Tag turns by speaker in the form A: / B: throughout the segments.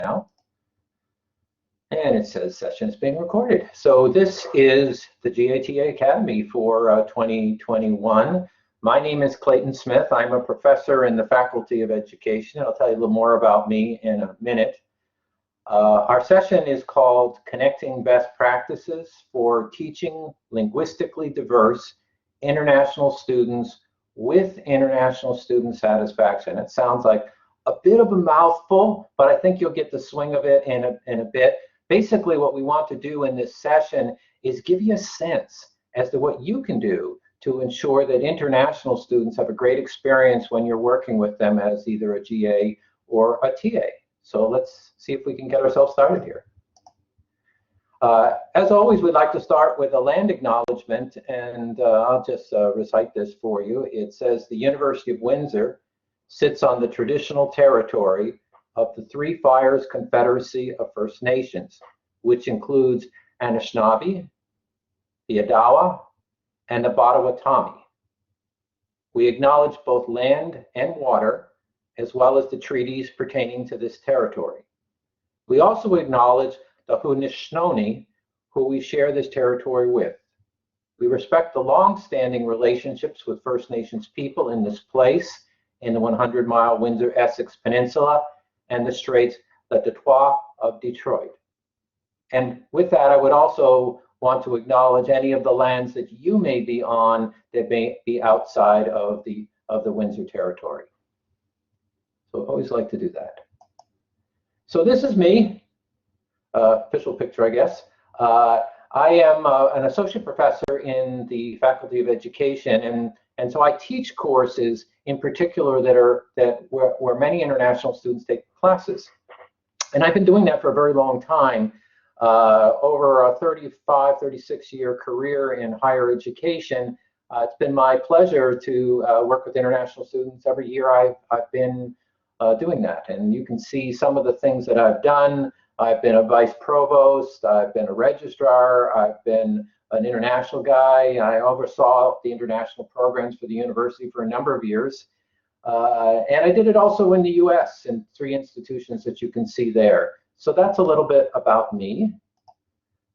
A: now. And it says session is being recorded. So this is the GATAcademy for 2021. My name is Clayton Smith. I'm a professor in the Faculty of Education. I'll tell you a little more about me in a minute. Our session is called Connecting Best Practices for Teaching Linguistically Diverse International Students with International Student Satisfaction. It sounds like a bit of a mouthful, but I think you'll get the swing of it in a bit. Basically, what we want to do in this session is give you a sense as to what you can do to ensure that international students have a great experience when you're working with them as either a GA or a TA. So let's see if we can get ourselves started here. As always, we'd like to start with a land acknowledgement, and I'll just recite this for you. It says the University of Windsor sits on the traditional territory of the Three Fires Confederacy of First Nations, which includes Anishinaabe, the Odawa, and the Potawatomi. We acknowledge both land and water, as well as the treaties pertaining to this territory. We also acknowledge the Haudenosaunee, who we share this territory with. We respect the long-standing relationships with First Nations people in this place, in the 100-mile Windsor-Essex Peninsula, and the Straits Detroit of Detroit. And with that, I would also want to acknowledge any of the lands that you may be on that may be outside of the Windsor territory. So I always like to do that. So this is me, official picture, I guess. I am an associate professor in the Faculty of Education, and so I teach courses in particular where many international students take classes. And I've been doing that for a very long time, over a 35, 36-year career in higher education. It's been my pleasure to work with international students. Every year I've been doing that, and you can see some of the things that I've done. I've been a vice provost, I've been a registrar, I've been an international guy. I oversaw the international programs for the university for a number of years. And I did it also in the US in 3 institutions that you can see there. So that's a little bit about me.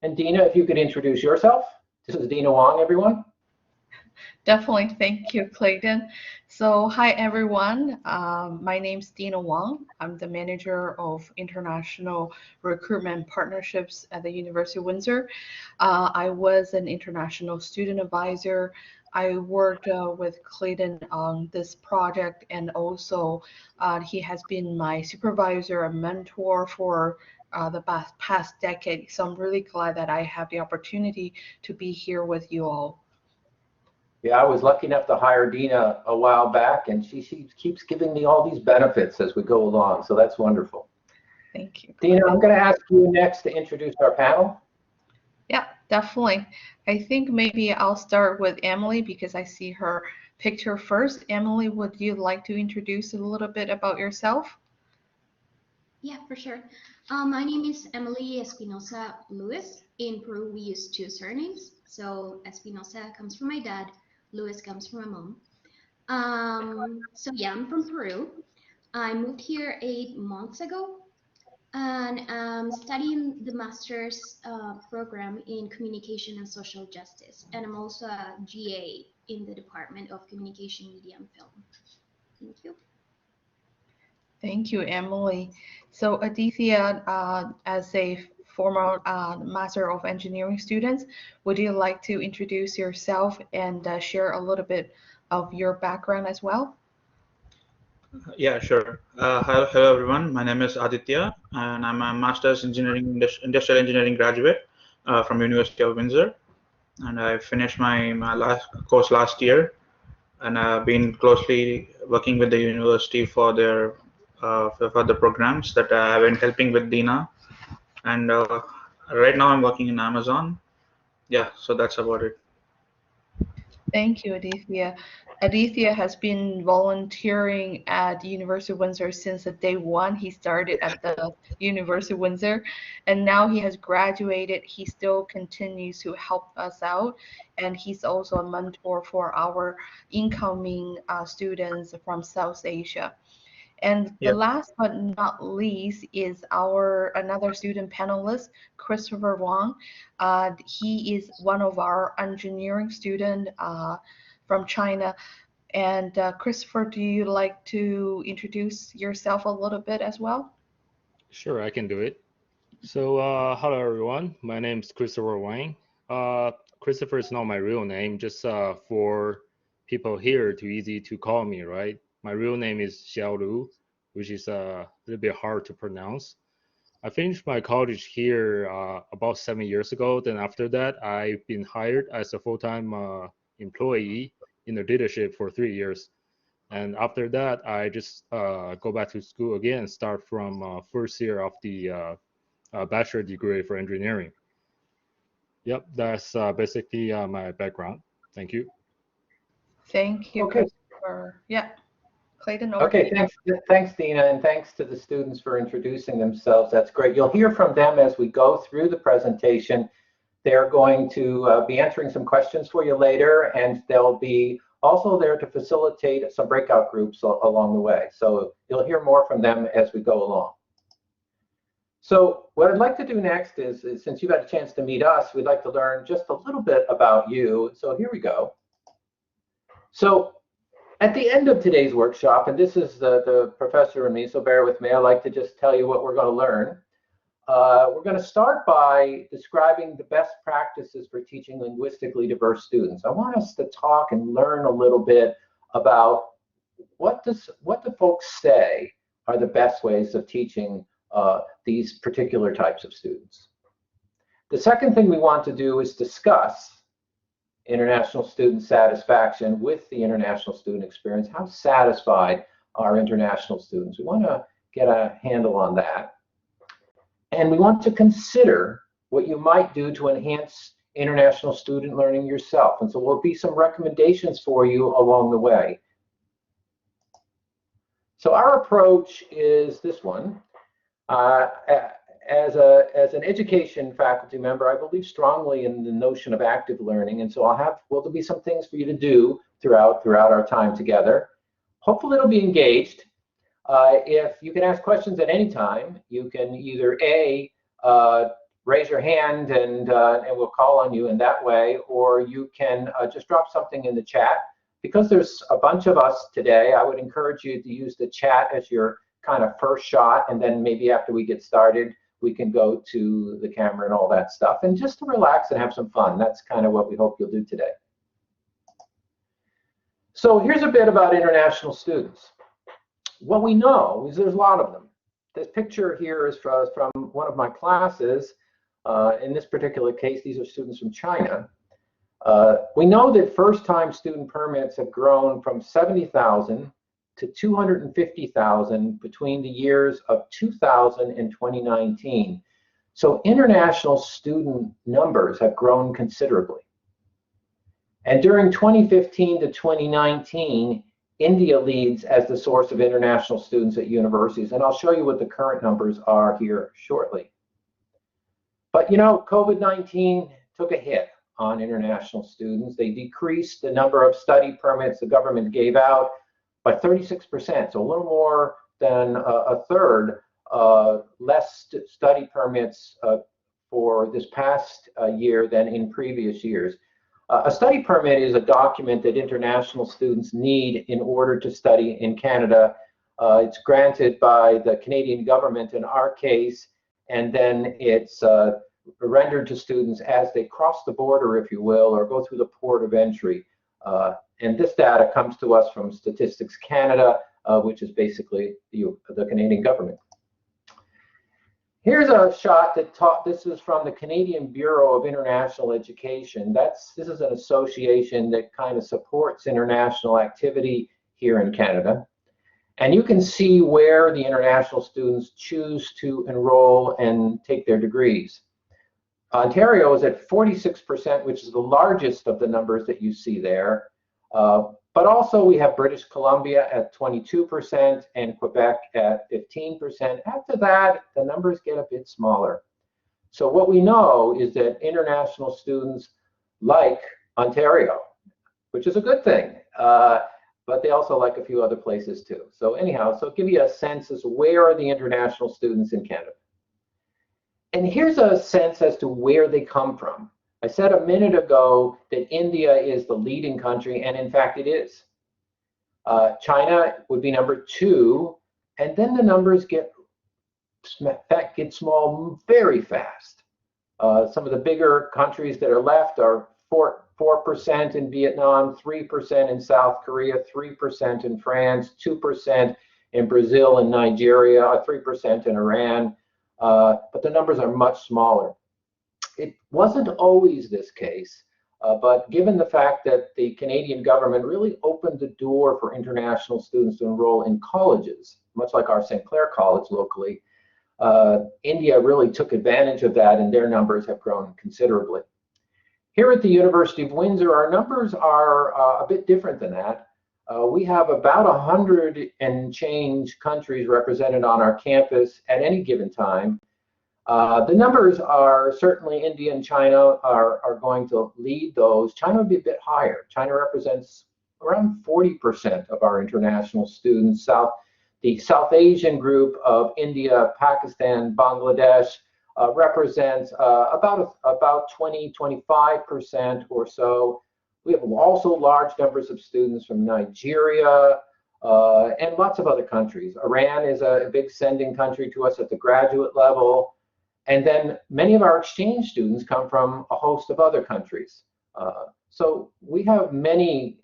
A: And Dina, if you could introduce yourself. This is Dina Wong, everyone.
B: Definitely. Thank you, Clayton. So hi, everyone. My name's Dina Wang. I'm the manager of international recruitment partnerships at the University of Windsor. I was an international student advisor. I worked with Clayton on this project, and also he has been my supervisor and mentor for the past decade. So I'm really glad that I have the opportunity to be here with you all.
A: Yeah, I was lucky enough to hire Dina a while back, and she keeps giving me all these benefits as we go along, so that's wonderful.
B: Thank you.
A: Dina, I'm going to ask you next to introduce our panel.
B: Yeah, definitely. I think maybe I'll start with Emily because I see her picture first. Emily, would you like to introduce a little bit about yourself?
C: Yeah, for sure. My name is Emily Espinosa Lewis. In Peru, we use 2 surnames. So Espinosa comes from my dad, Lewis comes from my mom. So yeah, I'm from Peru. I moved here 8 months ago, and I'm studying the master's program in communication and social justice. And I'm also a GA in the Department of Communication, Media, and Film. Thank you.
B: Thank you, Emily. So Aditya, as a former Master of Engineering student, would you like to introduce yourself and share a little bit of your background as well?
D: Yeah, sure. Hello, everyone. My name is Aditya, and I'm a Master's Industrial Engineering graduate from University of Windsor. And I finished my last course last year, and I've been closely working with the university for their for the programs that I've been helping with Dina. And right now I'm working in Amazon. Yeah, so that's about it.
B: Thank you, Aditya. Aditya has been volunteering at the University of Windsor since the day 1 he started at the University of Windsor, and now he has graduated. He still continues to help us out, and he's also a mentor for our incoming students from South Asia. And the
D: Yep.
B: last but not least is our another student panelist, Christopher Wang. He is one of our engineering student from China. And Christopher, do you like to introduce yourself a little bit as well?
E: Sure, I can do it. So, hello everyone. My name is Christopher Wang. Christopher is not my real name, just for people here, too easy to call me, right? My real name is Xiao Lu, which is a little bit hard to pronounce. I finished my college here about 7 years ago. Then after that, I've been hired as a full-time employee in the leadership for 3 years. And after that, I just go back to school again, start from first year of the bachelor degree for engineering. Yep, that's basically my background. Thank you.
B: Thank you,
A: Okay.
B: Christopher. Yeah, Clayton, over to
A: Okay, thanks, Dina, and thanks to the students for introducing themselves. That's great. You'll hear from them as we go through the presentation. They're going to be answering some questions for you later, and they'll be also there to facilitate some breakout groups along the way. So you'll hear more from them as we go along. So what I'd like to do next is since you've had a chance to meet us, we'd like to learn just a little bit about you. So here we go. So at the end of today's workshop, and this is the professor and me, so bear with me, I like to just tell you what we're going to learn. We're going to start by describing the best practices for teaching linguistically diverse students. I want us to talk and learn a little bit about what do folks say are the best ways of teaching these particular types of students. The second thing we want to do is discuss international student satisfaction with the international student experience. How satisfied are international students? We want to get a handle on that. And we want to consider what you might do to enhance international student learning yourself. And so there'll be some recommendations for you along the way. So our approach is this one. As an education faculty member, I believe strongly in the notion of active learning, and so there'll be some things for you to do throughout our time together. Hopefully it'll be engaged. If you can ask questions at any time, you can either raise your hand and we'll call on you in that way, or you can just drop something in the chat. Because there's a bunch of us today, I would encourage you to use the chat as your kind of first shot, and then maybe after we get started, we can go to the camera and all that stuff, and just to relax and have some fun. That's kind of what we hope you'll do today. So here's a bit about international students. What we know is there's a lot of them. This picture here is from one of my classes. In this particular case, these are students from China. We know that first-time student permits have grown from 70,000 to 250,000 between the years of 2000 and 2019. So international student numbers have grown considerably. And during 2015 to 2019, India leads as the source of international students at universities, and I'll show you what the current numbers are here shortly. But you know, COVID-19 took a hit on international students. They decreased the number of study permits the government gave out by 36%, so a little more than a third less study permits for this past year than in previous years. A study permit is a document that international students need in order to study in Canada. It's granted by the Canadian government in our case, and then it's rendered to students as they cross the border, if you will, or go through the port of entry. And this data comes to us from Statistics Canada, which is basically the Canadian government. Here's a shot this is from the Canadian Bureau of International Education. This is an association that kind of supports international activity here in Canada. And you can see where the international students choose to enroll and take their degrees. Ontario is at 46%, which is the largest of the numbers that you see there. But also we have British Columbia at 22% and Quebec at 15%. After that, the numbers get a bit smaller. So what we know is that international students like Ontario, which is a good thing. but they also like a few other places too. So anyhow, so give you a sense as to where are the international students in Canada. And here's a sense as to where they come from. I said a minute ago that India is the leading country, and in fact it is. China would be number 2, and then the numbers get small very fast. Some of the bigger countries that are left are 4% in Vietnam, 3% in South Korea, 3% in France, 2% in Brazil and Nigeria, 3% in Iran, but the numbers are much smaller. It wasn't always this case, but given the fact that the Canadian government really opened the door for international students to enroll in colleges, much like our St. Clair College locally, India really took advantage of that, and their numbers have grown considerably. Here at the University of Windsor, our numbers are a bit different than that. We have about 100 and change countries represented on our campus at any given time. The numbers are certainly India and China are going to lead those. China would be a bit higher. China represents around 40% of our international students. The South Asian group of India, Pakistan, Bangladesh represents about 20-25% or so. We have also large numbers of students from Nigeria and lots of other countries. Iran is a big sending country to us at the graduate level. And then many of our exchange students come from a host of other countries. So we have many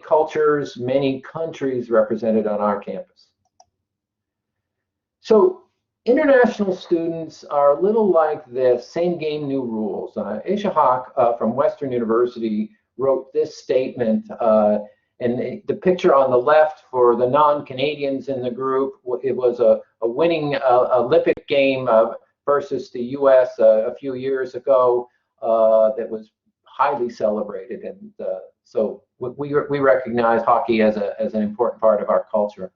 A: cultures, many countries represented on our campus. So international students are a little like this, same game, new rules. Aisha Hawk from Western University wrote this statement, and the picture on the left for the non-Canadians in the group, it was a winning Olympic game versus the US a few years ago that was highly celebrated. And so we recognize hockey as an important part of our culture.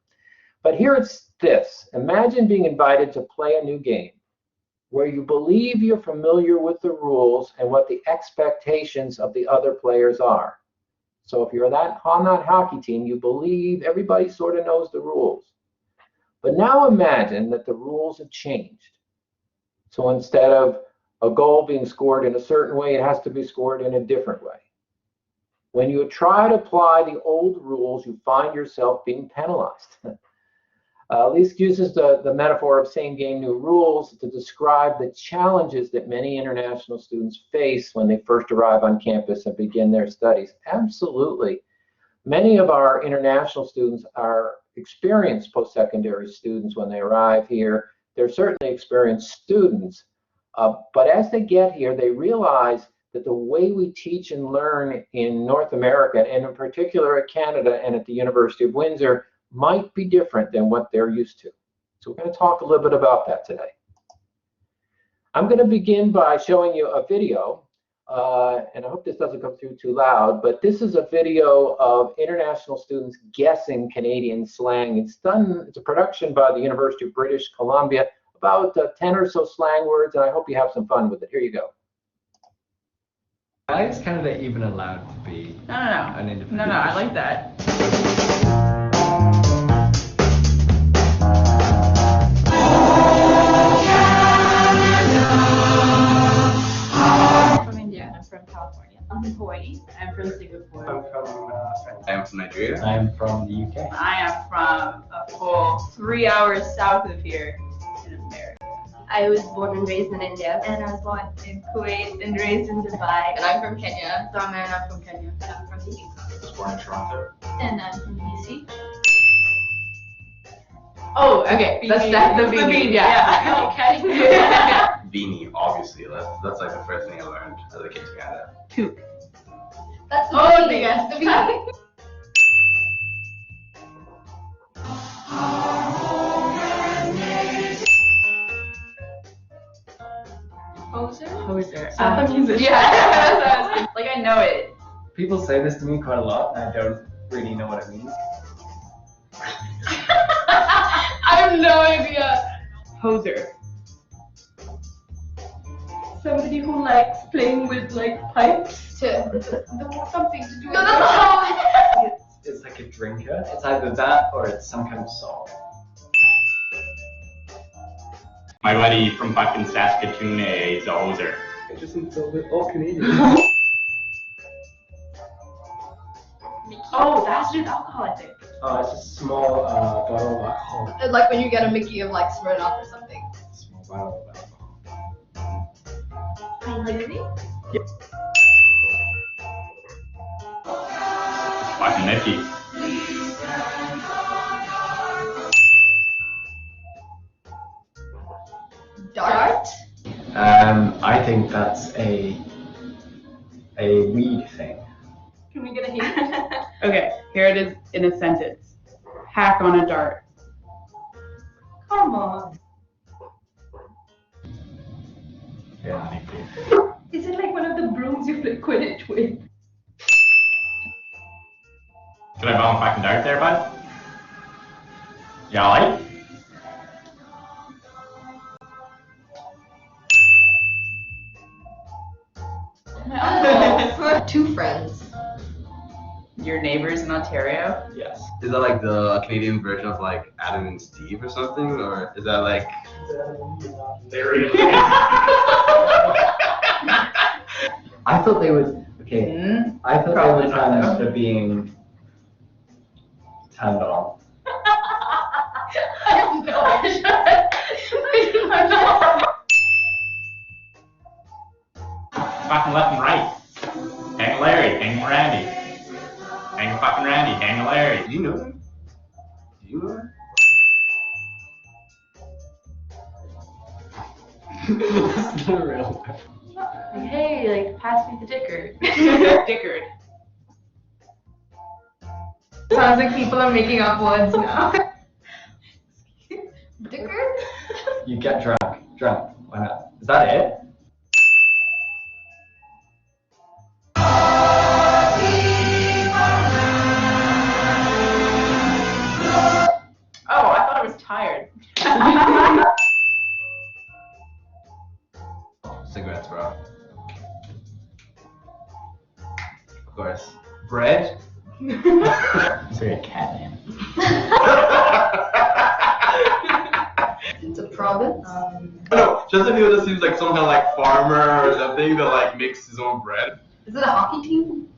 A: But here it's this. Imagine being invited to play a new game where you believe you're familiar with the rules and what the expectations of the other players are. So if you're on that hockey team, you believe everybody sort of knows the rules. But now imagine that the rules have changed. So instead of a goal being scored in a certain way, it has to be scored in a different way. When you try to apply the old rules, you find yourself being penalized. Least uses the metaphor of same game, new rules to describe the challenges that many international students face when they first arrive on campus and begin their studies. Absolutely. Many of our international students are experienced post-secondary students when they arrive here. They're certainly experienced students, but as they get here, they realize that the way we teach and learn in North America, and in particular at Canada and at the University of Windsor, might be different than what they're used to. So we're going to talk a little bit about that today. I'm going to begin by showing you a video, and I hope this doesn't come through too loud, but this is a video of international students guessing Canadian slang. It's a production by the University of British Columbia, about 10 or so slang words, and I hope you have some fun with it. Here you go.
F: Why is Canada even allowed to be an independent?
G: No, I like that.
H: I'm from India. I'm from California. I'm from Hawaii. I'm from Singapore.
F: I'm from Nigeria.
I: I'm from the UK.
G: I am from a full 3 hours south of here in America.
H: I was born and raised in India. And I was born in Kuwait and raised in Dubai.
G: And I'm from Kenya.
H: So I'm from Kenya. And I'm from the UK.
F: I was born in Toronto.
H: And I'm from BC.
G: Oh, okay. That's the beanie. Yeah.
H: Okay.
F: Beanie, obviously. That's like the first thing I learned as I came to Canada.
G: Toque.
H: That's the
G: Oh,
H: beanie.
G: yes.
H: The beanie.
G: Poser.
H: I'm a musician.
G: Yeah. Like I know it.
I: People say this to me quite a lot, and I don't really know what it means.
G: I have no idea. Poser.
H: Somebody who likes playing with like pipes.
G: Something to do with
H: No, that's not.
I: It's like a drinker. It's either that or it's some kind of song.
J: My buddy from fucking Saskatoon is a hoser.
I: Interesting, so we're all Canadian.
H: Oh, that has to do with alcohol, I think.
I: It's a small bottle of alcohol.
H: Like when you get a Mickey of like Smirnoff or something.
I: Small bottle of alcohol.
H: I like me.
J: Fucking Mickey.
H: Dart?
I: I think that's a weed thing.
H: Can we get a hint?
G: Okay, here it is in a sentence. Hack on a dart.
H: Come on.
I: Yeah.
H: Is it like one of the brooms you play Quidditch with?
J: Can I bomb a fucking dart there, bud? Yeah, like?
H: Oh, two friends.
G: Your neighbors in Ontario?
I: Yes.
F: Is that like the Canadian version of like Adam and Steve or something? Or is that like...
I: I thought they would. Okay. I thought
G: Probably
I: they were
G: not,
I: fans for being turned on.
H: I have no idea.
J: Fucking left and right. Hang Larry, hang Randy. Hang fucking Randy, hang Larry.
F: Do you know that? Do you know that?
I: That's not real.
H: Like, hey, like, pass me the dicker.
G: Dickard.
H: Sounds like people are making up words now. Dicker?
I: You get drunk. Why not? Is that it?
G: Oh, I thought I was tired.
F: Cigarettes, bro. Of course. Bread?
I: It's like a cat name.
H: It's a province.
F: No, Justin Fields seems like some kind of like farmer or something that like makes his own bread.
H: Is it a hockey team?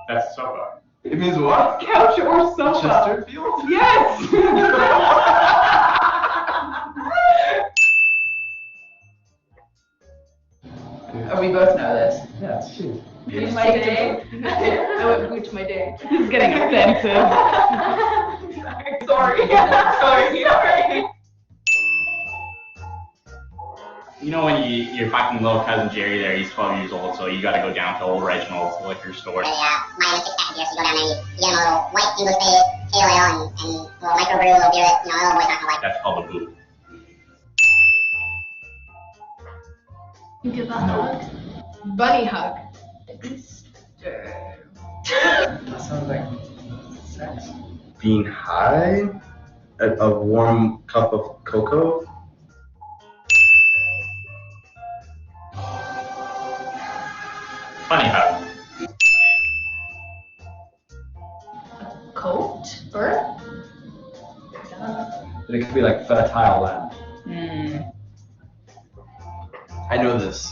J: That's sofa.
F: It means what?
G: Couch or sofa?
F: Chesterfield?
G: Yes! Oh, we both know this.
I: Yeah, it's true.
H: Gooch my day. I went gooch my day.
G: This is getting offensive. Sorry. Sorry.
J: You know when your fucking little cousin Jerry there, he's 12 years old, so you gotta go down to old Reginald's liquor store.
K: Minus 6 pack of beer, so you go down there, you get him a little white English bay, pale ale, and a little microbrew, a little beer that, little boy's not gonna like.
J: That's called a boot.
H: You give a hug. Bunny hug.
I: That sounds like sex.
F: Being high? A warm cup of cocoa?
J: Funny hug.
H: Coat? Fur?
I: But it could be like fertile land.
F: I know this.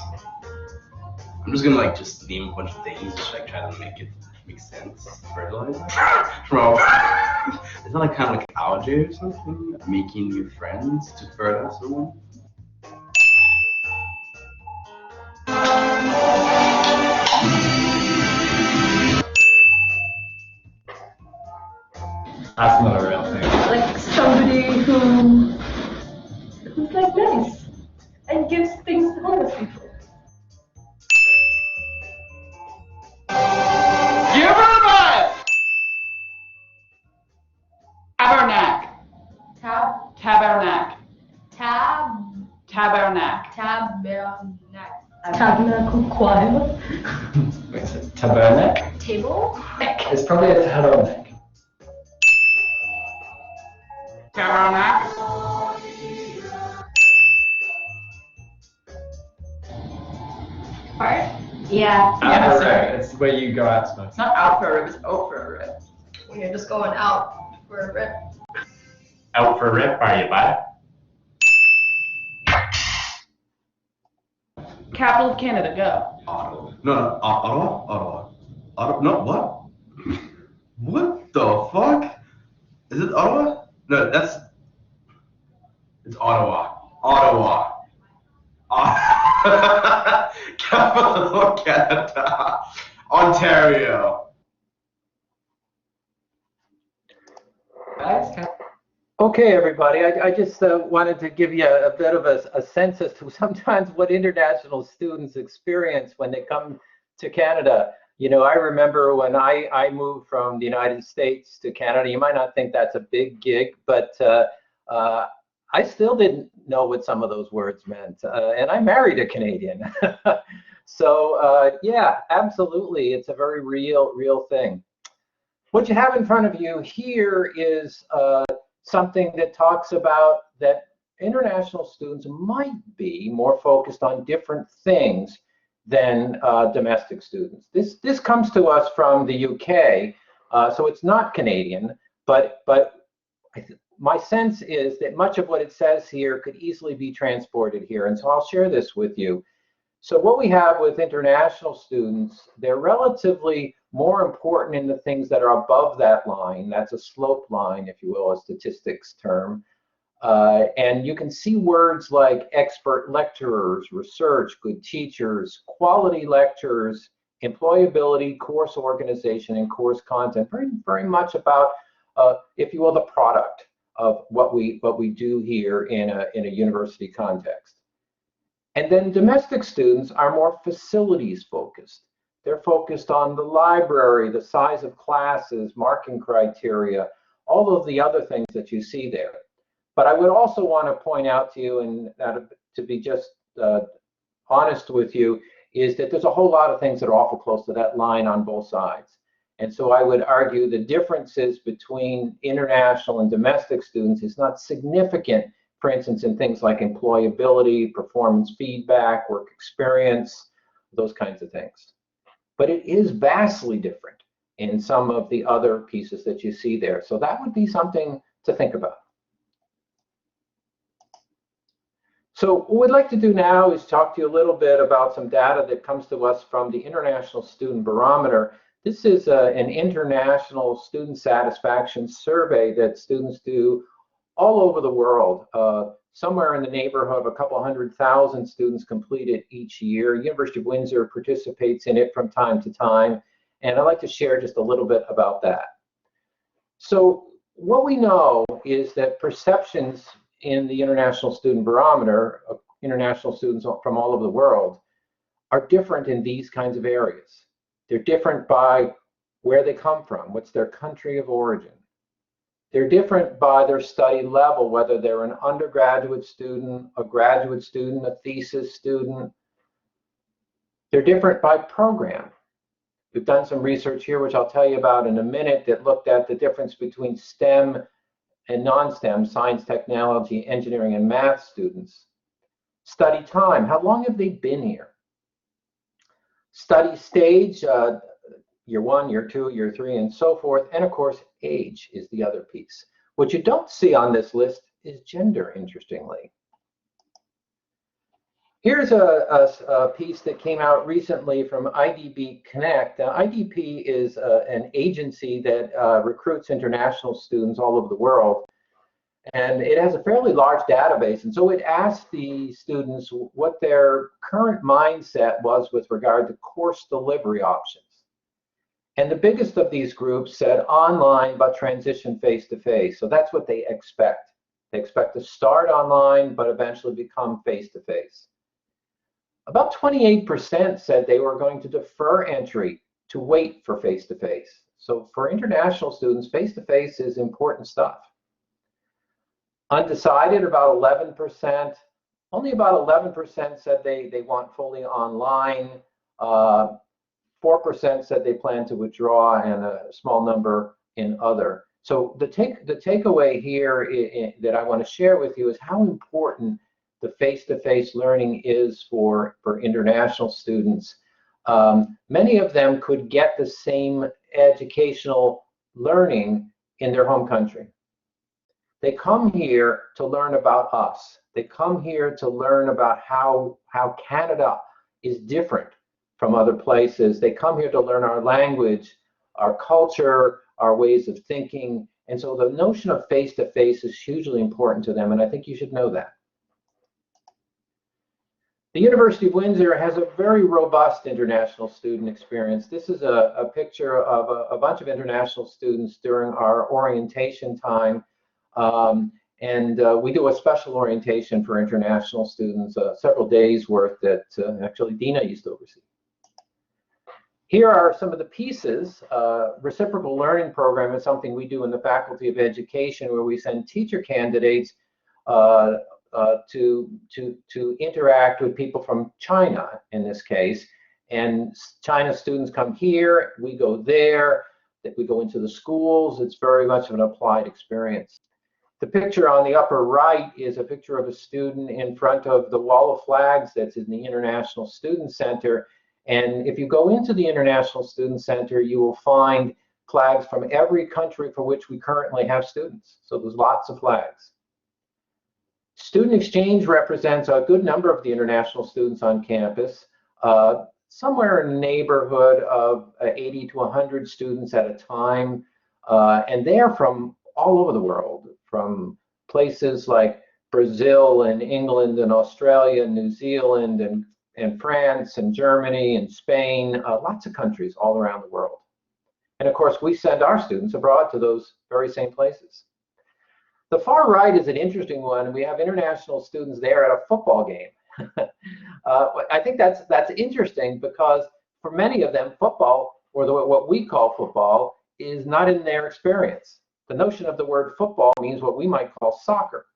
F: I'm just gonna like just name a bunch of things, just like try to make it make sense. Fertilizer? Bro. Is that like kind of like algae or something? Making new friends to fertilize someone?
I: That's not a real thing.
H: Like somebody who's like nice and gives things to homeless people.
G: Give her a butt! Tabernacle. Tabernacle.
H: Tabernacle choir.
I: Wait, is it tabernacle?
H: Table?
I: It's probably a turtleneck.
G: Tabernacle.
H: Part? Yeah.
I: Out for a rip. It's where you go out smoking.
G: It's not out for a rip, it's out for a rip.
H: When you're just going out for a rip.
J: Out for a rip, are you, bud?
G: Capital of Canada, go.
F: Ottawa. No, Ottawa. No, what? What the fuck? Is it Ottawa? No, it's Ottawa. Ottawa. Capital of Canada. Ontario.
A: Okay, everybody, I just wanted to give you a bit of a sense as to sometimes what international students experience when they come to Canada. You know, I remember when I moved from the United States to Canada, you might not think that's a big gig, but I still didn't know what some of those words meant. And I married a Canadian. So yeah, absolutely, it's a very real thing. What you have in front of you here is something that talks about that international students might be more focused on different things than domestic students. This comes to us from the UK, so it's not Canadian, but my sense is that much of what it says here could easily be transported here, and so I'll share this with you. So what we have with international students, they're relatively more important in the things that are above that line. That's a slope line, if you will, a statistics term. And you can see words like expert lecturers, research, good teachers, quality lectures, employability, course organization, and course content. Very much about, if you will, the product of what we do here in a university context. And then domestic students are more facilities focused. They're focused on the library, the size of classes, marking criteria, all of the other things that you see there. But I would also want to point out to you, and to be just honest with you, is that there's a whole lot of things that are awful close to that line on both sides. And so I would argue the differences between international and domestic students is not significant, for instance, in things like employability, performance feedback, work experience, those kinds of things. But it is vastly different in some of the other pieces that you see there. So that would be something to think about. So what we'd like to do now is talk to you a little bit about some data that comes to us from the International Student Barometer. This is an international student satisfaction survey that students do all over the world. Somewhere in the neighborhood of a couple 100,000 students complete it each year. University of Windsor participates in it from time to time, and I'd like to share just a little bit about that. So what we know is that perceptions in the International Student Barometer, international students from all over the world, are different in these kinds of areas. They're different by where they come from, what's their country of origin. They're different by their study level, whether they're an undergraduate student, a graduate student, a thesis student. They're different by program. We've done some research here, which I'll tell you about in a minute, that looked at the difference between STEM and non-STEM, science, technology, engineering, and math students. Study time, how long have they been here? Study stage, year 1, year 2, year 3, and so forth. And of course, age is the other piece. What you don't see on this list is gender, interestingly. Here's a piece that came out recently from IDB Connect. IDP is an agency that recruits international students all over the world. And it has a fairly large database. And so it asked the students what their current mindset was with regard to course delivery options. And the biggest of these groups said online, but transition face-to-face. So that's what they expect. They expect to start online, but eventually become face-to-face. About 28% said they were going to defer entry to wait for face-to-face. So for international students, face-to-face is important stuff. Undecided, about 11%. Only about 11% said they want fully online. 4% said they plan to withdraw, and a small number in other. So the takeaway here that I want to share with you is how important the face-to-face learning is for international students. Many of them could get the same educational learning in their home country. They come here to learn about us. They come here to learn about how Canada is different from other places. They come here to learn our language, our culture, our ways of thinking. And so the notion of face-to-face is hugely important to them, and I think you should know that. The University of Windsor has a very robust international student experience. This is a picture of a bunch of international students during our orientation time. We do a special orientation for international students, several days worth that actually Dina used to oversee. Here are some of the pieces. Reciprocal learning program is something we do in the Faculty of Education, where we send teacher candidates to interact with people from China in this case. And China students come here, we go there, that we go into the schools. It's very much of an applied experience. The picture on the upper right is a picture of a student in front of the wall of flags that's in the International Student Center. And if you go into the International Student Center, you will find flags from every country for which we currently have students. So there's lots of flags. Student exchange represents a good number of the international students on campus, somewhere in the neighborhood of 80 to 100 students at a time. And they're from all over the world, from places like Brazil and England and Australia and New Zealand and France and Germany and Spain, lots of countries all around the world. And of course, we send our students abroad to those very same places. The far right is an interesting one. We have international students there at a football game. I think that's interesting because for many of them, football, or what we call football, is not in their experience. The notion of the word football means what we might call soccer.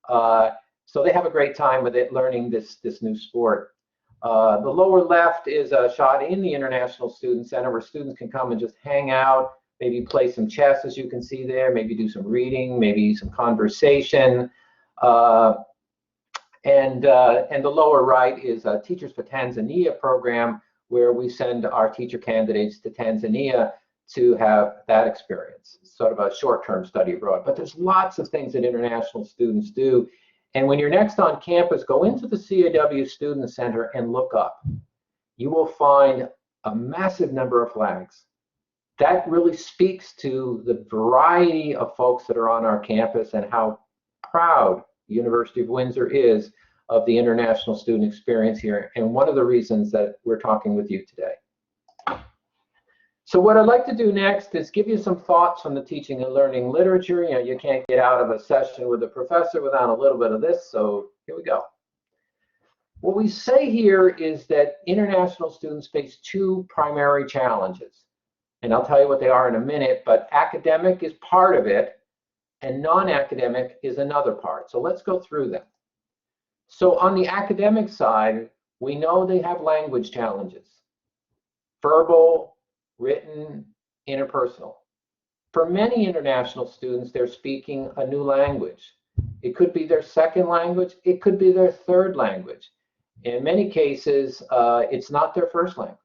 A: So they have a great time with it, learning this new sport. The lower left is a shot in the International Student Center where students can come and just hang out, maybe play some chess, as you can see there, maybe do some reading, maybe some conversation. And the lower right is a Teachers for Tanzania program where we send our teacher candidates to Tanzania to have that experience, sort of a short-term study abroad. But there's lots of things that international students do. And when you're next on campus, go into the CAW Student Center and look up. You will find a massive number of flags. That really speaks to the variety of folks that are on our campus and how proud the University of Windsor is of the international student experience here, and one of the reasons that we're talking with you today. So what I'd like to do next is give you some thoughts from the teaching and learning literature. You know, you can't get out of a session with a professor without a little bit of this, so here we go. What we say here is that international students face two primary challenges, and I'll tell you what they are in a minute, but academic is part of it, and non-academic is another part. So let's go through them. So on the academic side, we know they have language challenges, verbal, written, interpersonal. For many international students, they're speaking a new language. It could be their second language, it could be their third language. In many cases, it's not their first language.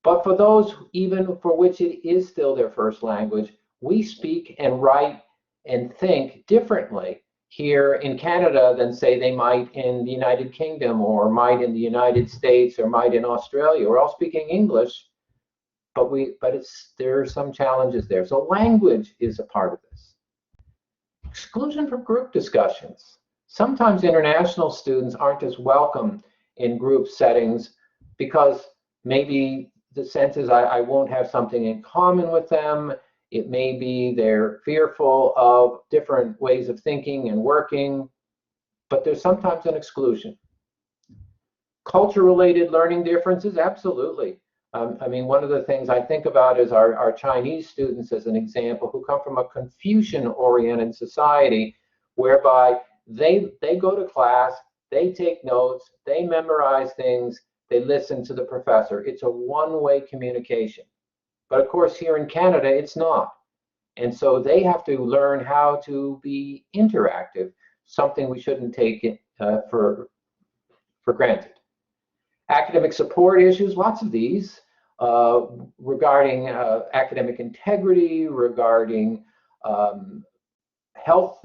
A: But for those, even for which it is still their first language, we speak and write and think differently here in Canada than, say, they might in the United Kingdom or might in the United States or might in Australia. We're all speaking English, but there are some challenges there. So language is a part of this. Exclusion from group discussions. Sometimes international students aren't as welcome in group settings because maybe the sense is I won't have something in common with them. It may be they're fearful of different ways of thinking and working, but there's sometimes an exclusion. Culture-related learning differences, absolutely. I mean, one of the things I think about is our Chinese students, as an example, who come from a Confucian-oriented society whereby they go to class, they take notes, they memorize things, they listen to the professor. It's a one-way communication. But of course, here in Canada, it's not. And so they have to learn how to be interactive, something we shouldn't take for granted. Academic support issues, lots of these, regarding academic integrity, regarding health,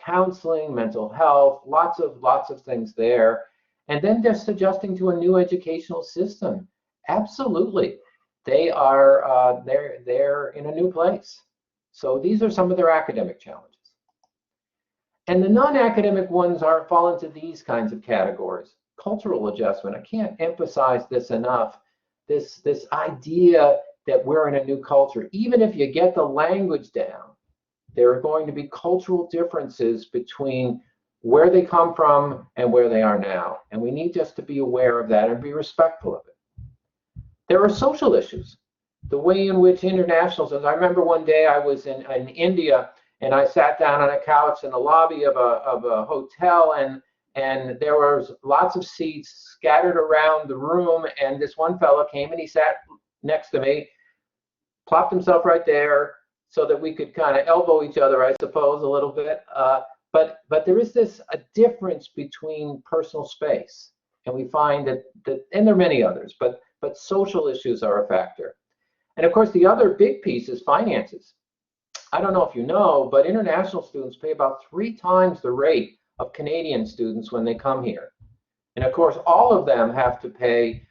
A: counseling, mental health, lots of things there. And then just adjusting to a new educational system. Absolutely, they are they're in a new place. So these are some of their academic challenges. And the non-academic ones fall into these kinds of categories. Cultural adjustment. I can't emphasize this enough. This idea that we're in a new culture. Even if you get the language down, there are going to be cultural differences between where they come from and where they are now. And we need just to be aware of that and be respectful of it. There are social issues. The way in which internationals, I remember one day I was in India and I sat down on a couch in the lobby of a hotel, and there was lots of seats scattered around the room, and this one fellow came and he sat next to me, plopped himself right there so that we could kind of elbow each other, I suppose, a little bit. But there is a difference between personal space, and we find that and there are many others, but social issues are a factor. And of course, the other big piece is finances. I don't know if you know, but international students pay about 3 times the rate of Canadian students when they come here. And of course, all of them have to pay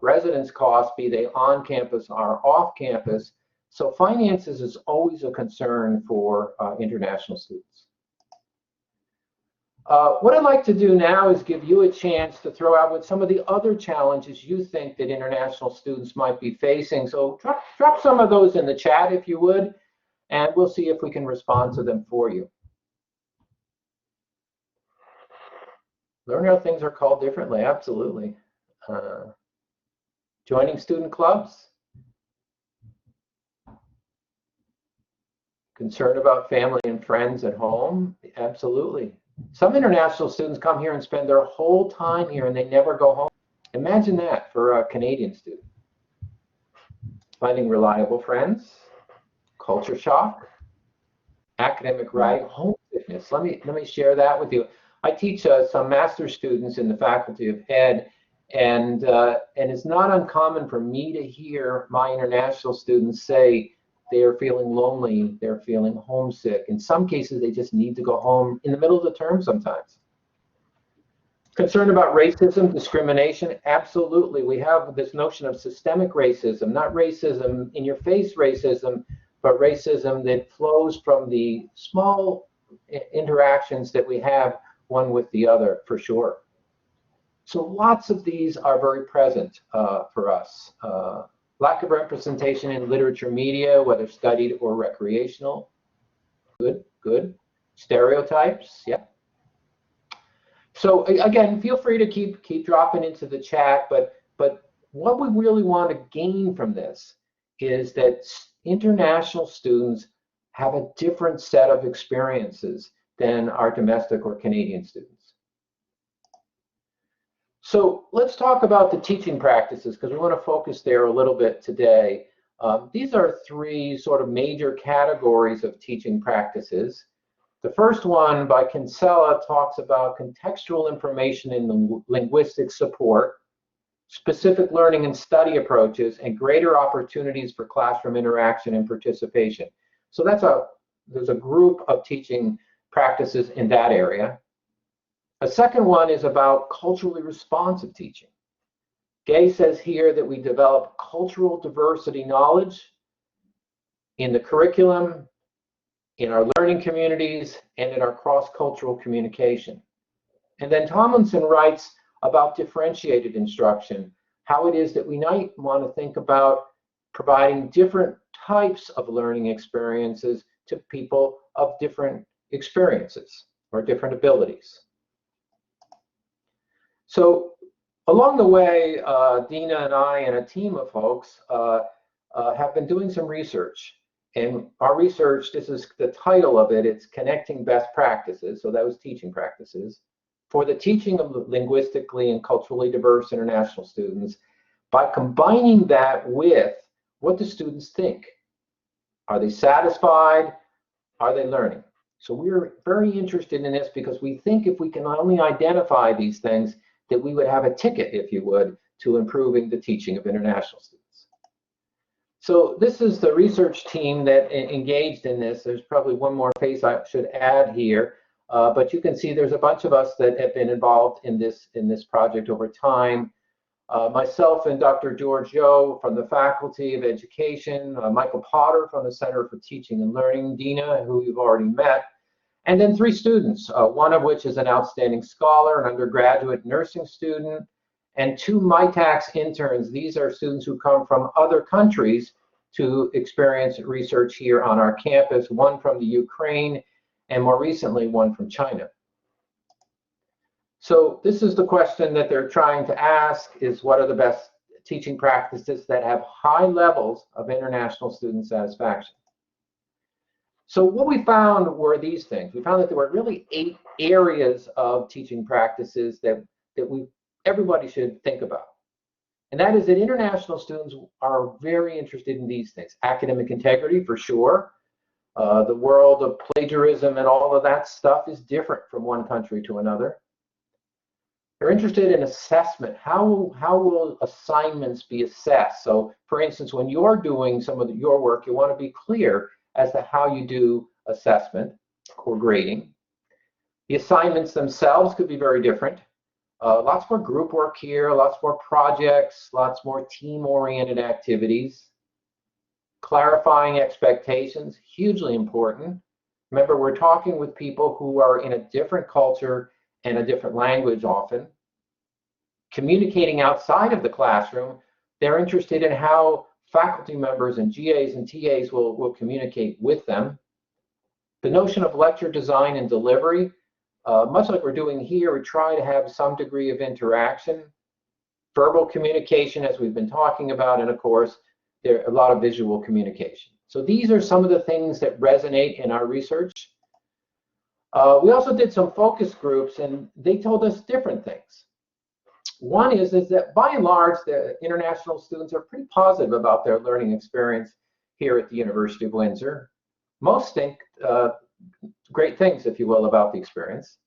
A: residence costs, be they on campus or off campus. So finances is always a concern for international students. What I'd like to do now is give you a chance to throw out what some of the other challenges you think that international students might be facing. So drop some of those in the chat if you would, and we'll see if we can respond to them for you. Learn how things are called differently, absolutely. Joining student clubs. Concern about family and friends at home, absolutely. Some international students come here and spend their whole time here and they never go home. Imagine that for a Canadian student. Finding reliable friends, culture shock, academic writing, homesickness. Let me share that with you. I teach some master's students in the Faculty of Ed, and it's not uncommon for me to hear my international students say they're feeling lonely, they're feeling homesick. In some cases, they just need to go home in the middle of the term sometimes. Concern about racism, discrimination, absolutely. We have this notion of systemic racism, not racism in your face racism, but racism that flows from the small interactions that we have one with the other, for sure. So lots of these are very present for us. Lack of representation in literature media, whether studied or recreational. Good. Stereotypes, yeah. So again, feel free to keep dropping into the chat, but what we really want to gain from this is that international students have a different set of experiences than our domestic or Canadian students. So let's talk about the teaching practices, because we want to focus there a little bit today. These are 3 sort of major categories of teaching practices. The first one by Kinsella talks about contextual information in linguistic support, specific learning and study approaches, and greater opportunities for classroom interaction and participation. So there's a group of teaching practices in that area. A second one is about culturally responsive teaching. Gay says here that we develop cultural diversity knowledge in the curriculum, in our learning communities, and in our cross-cultural communication. And then Tomlinson writes about differentiated instruction, how it is that we might want to think about providing different types of learning experiences to people of different experiences or different abilities. So along the way, Dina and I and a team of folks have been doing some research. And our research, this is the title of it, it's Connecting Best Practices, so that was teaching practices, for the teaching of linguistically and culturally diverse international students, by combining that with what the students think. Are they satisfied? Are they learning? So we're very interested in this because we think if we can only identify these things, that we would have a ticket, if you would, to improving the teaching of international students. So this is the research team that engaged in this. There's probably one more face I should add here, but you can see there's a bunch of us that have been involved in this project over time. Myself and Dr. George Yo from the Faculty of Education, Michael Potter from the Center for Teaching and Learning, Dina, who you've already met, and then 3 students, one of which is an outstanding scholar, an undergraduate nursing student, and 2 MITAX interns. These are students who come from other countries to experience research here on our campus, one from the Ukraine, and more recently, one from China. So this is the question that they're trying to ask, is what are the best teaching practices that have high levels of international student satisfaction? So what we found were these things. We found that there were really 8 areas of teaching practices that everybody should think about. And that is that international students are very interested in these things. Academic integrity, for sure. The world of plagiarism and all of that stuff is different from one country to another. They're interested in assessment. How will assignments be assessed? So, for instance, when you're doing some of your work, you want to be clear as to how you do assessment or grading. The assignments themselves could be very different. Lots more group work here, lots more projects, lots more team-oriented activities. Clarifying expectations, hugely important. Remember, we're talking with people who are in a different culture and a different language often. Communicating outside of the classroom, they're interested in how faculty members and GAs and TAs will communicate with them. The notion of lecture design and delivery, much like we're doing here, we try to have some degree of interaction. Verbal communication, as we've been talking about, and of course, there are a lot of visual communication. So these are some of the things that resonate in our research. We also did some focus groups, and they told us different things. One is that by and large, the international students are pretty positive about their learning experience here at the University of Windsor. Most think great things, if you will, about the experience.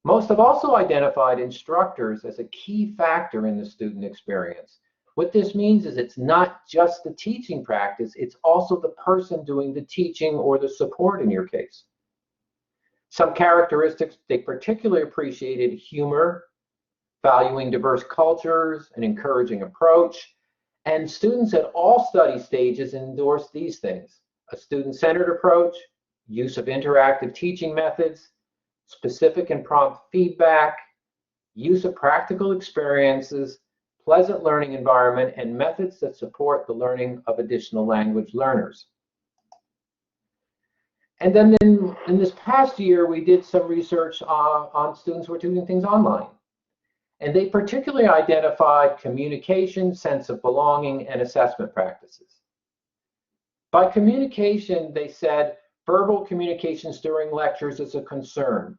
A: Most have also identified instructors as a key factor in the student experience. What this means is it's not just the teaching practice, it's also the person doing the teaching or the support in your case. Some characteristics they particularly appreciated: humor, valuing diverse cultures, an encouraging approach, and students at all study stages endorse these things: a student-centered approach, use of interactive teaching methods, specific and prompt feedback, use of practical experiences, pleasant learning environment, and methods that support the learning of additional language learners. And then in this past year, we did some research on students who are doing things online. And they particularly identified communication, sense of belonging, and assessment practices. By communication, they said verbal communications during lectures is a concern.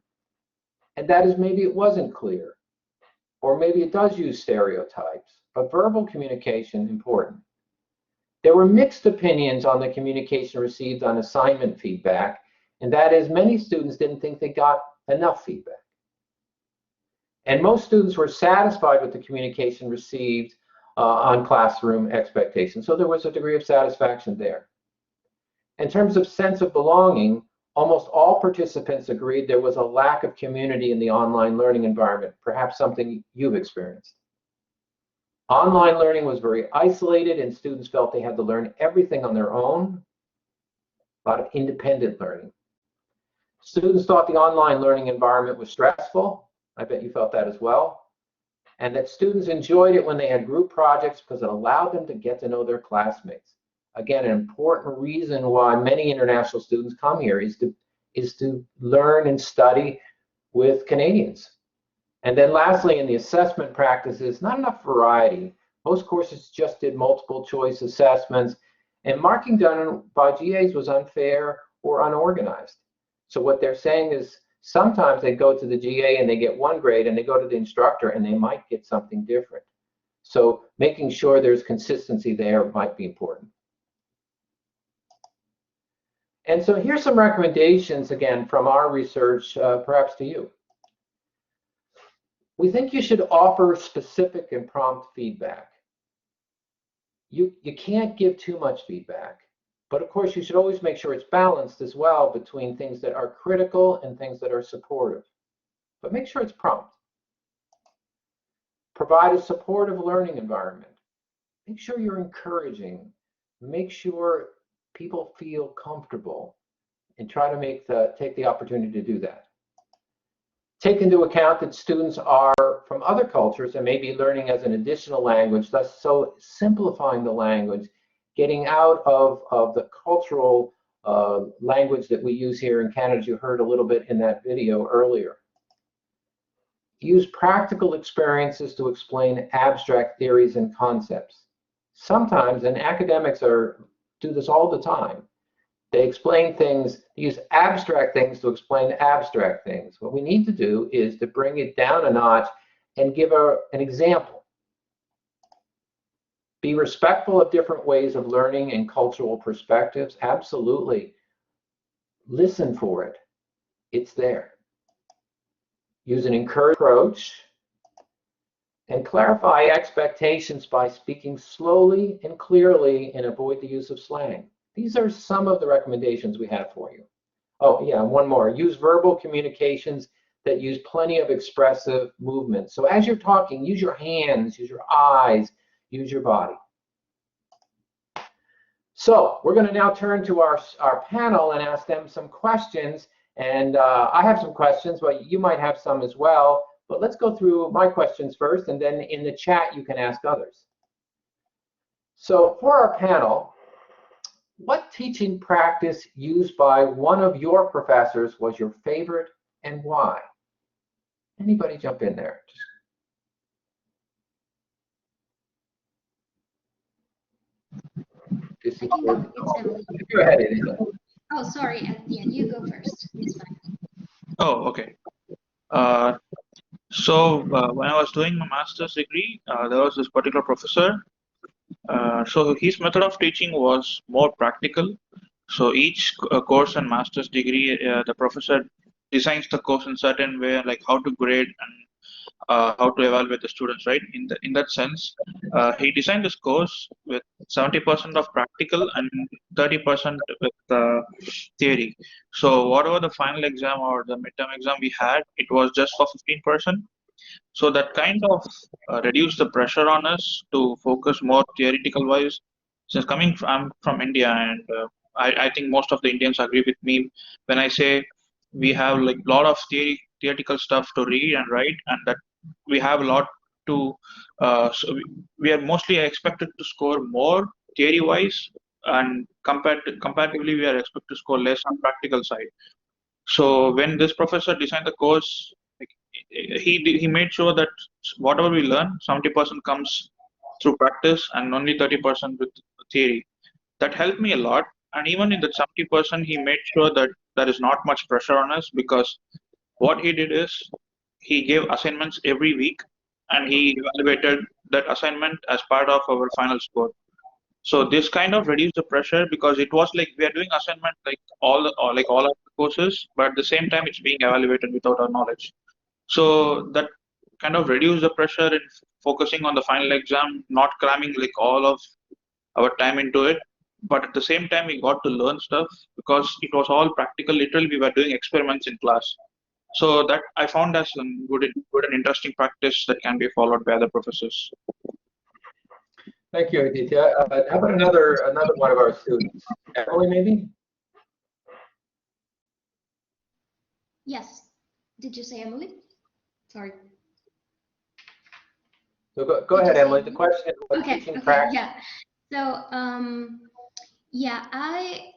A: And that is maybe it wasn't clear, or maybe it does use stereotypes, but verbal communication, important. There were mixed opinions on the communication received on assignment feedback, and that is many students didn't think they got enough feedback. And most students were satisfied with the communication received on classroom expectations. So there was a degree of satisfaction there. In terms of sense of belonging, almost all participants agreed there was a lack of community in the online learning environment, perhaps something you've experienced. Online learning was very isolated, and students felt they had to learn everything on their own. A lot of independent learning. Students thought the online learning environment was stressful. I bet you felt that as well. And that students enjoyed it when they had group projects because it allowed them to get to know their classmates. Again, an important reason why many international students come here is to learn and study with Canadians. And then lastly, in the assessment practices, not enough variety. Most courses just did multiple choice assessments, and marking done by GAs was unfair or unorganized. So what they're saying is sometimes they go to the GA and they get one grade, and they go to the instructor and they might get something different. So making sure there's consistency there might be important. And so here's some recommendations, again, from our research, perhaps to you. We think you should offer specific and prompt feedback. You can't give too much feedback, but of course you should always make sure it's balanced as well between things that are critical and things that are supportive. But make sure it's prompt. Provide a supportive learning environment. Make sure you're encouraging. Make sure people feel comfortable, and try to take the opportunity to do that. Take into account that students are from other cultures and may be learning as an additional language, thus so simplifying the language, getting out of the cultural language that we use here in Canada, as you heard a little bit in that video earlier. Use practical experiences to explain abstract theories and concepts. Sometimes, and academics do this all the time, they explain things, use abstract things to explain abstract things. What we need to do is to bring it down a notch and give an example. Be respectful of different ways of learning and cultural perspectives. Absolutely. Listen for it. It's there. Use an encouraging approach and clarify expectations by speaking slowly and clearly, and avoid the use of slang. These are some of the recommendations we have for you. Oh yeah, one more. Use verbal communications that use plenty of expressive movement. So as you're talking, use your hands, use your eyes, use your body. So we're going to now turn to our panel and ask them some questions. And I have some questions, but you might have some as well. But let's go through my questions first, and then in the chat you can ask others. So for our panel, what teaching practice used by one of your professors was your favorite and why? Anybody jump in there?
C: I can go. It's Emily.
A: Go ahead, Elisa.
C: Oh, sorry. Yeah, you go first. It's fine.
D: Oh, okay. When I was doing my master's degree, there was this particular professor. So his method of teaching was more practical. So each course and master's degree, the professor designs the course in certain way, like how to grade and how to evaluate the students, right? In that sense, he designed this course with 70% of practical and 30% with theory. So whatever the final exam or the midterm exam we had, it was just for 15%. So that kind of reduced the pressure on us to focus more theoretical wise. Since I'm from India, and I think most of the Indians agree with me when I say we have like a lot of theoretical stuff to read and write, and that we have a lot to. So we are mostly expected to score more theory wise, and comparatively we are expected to score less on practical side. So when this professor designed the course, like, he made sure that whatever we learn, 70% comes through practice and only 30% with theory. That helped me a lot. And even in the 70%, he made sure that there is not much pressure on us, because what he did is he gave assignments every week, and he evaluated that assignment as part of our final score. So this kind of reduced the pressure, because it was like we are doing assignment like all of the courses, but at the same time it's being evaluated without our knowledge. So that kind of reduced the pressure in focusing on the final exam, not cramming like all of our time into it. But at the same time, we got to learn stuff because it was all practical. Literally, we were doing experiments in class. So that I found as a good and interesting practice that can be followed by other professors.
A: Thank you, Aditya. How about another one of our students? Emily, maybe?
C: Yes. Did you say Emily? Sorry.
A: So go ahead, Emily. The question is what
C: Okay,
A: teaching practice?
C: yeah. So, yeah, I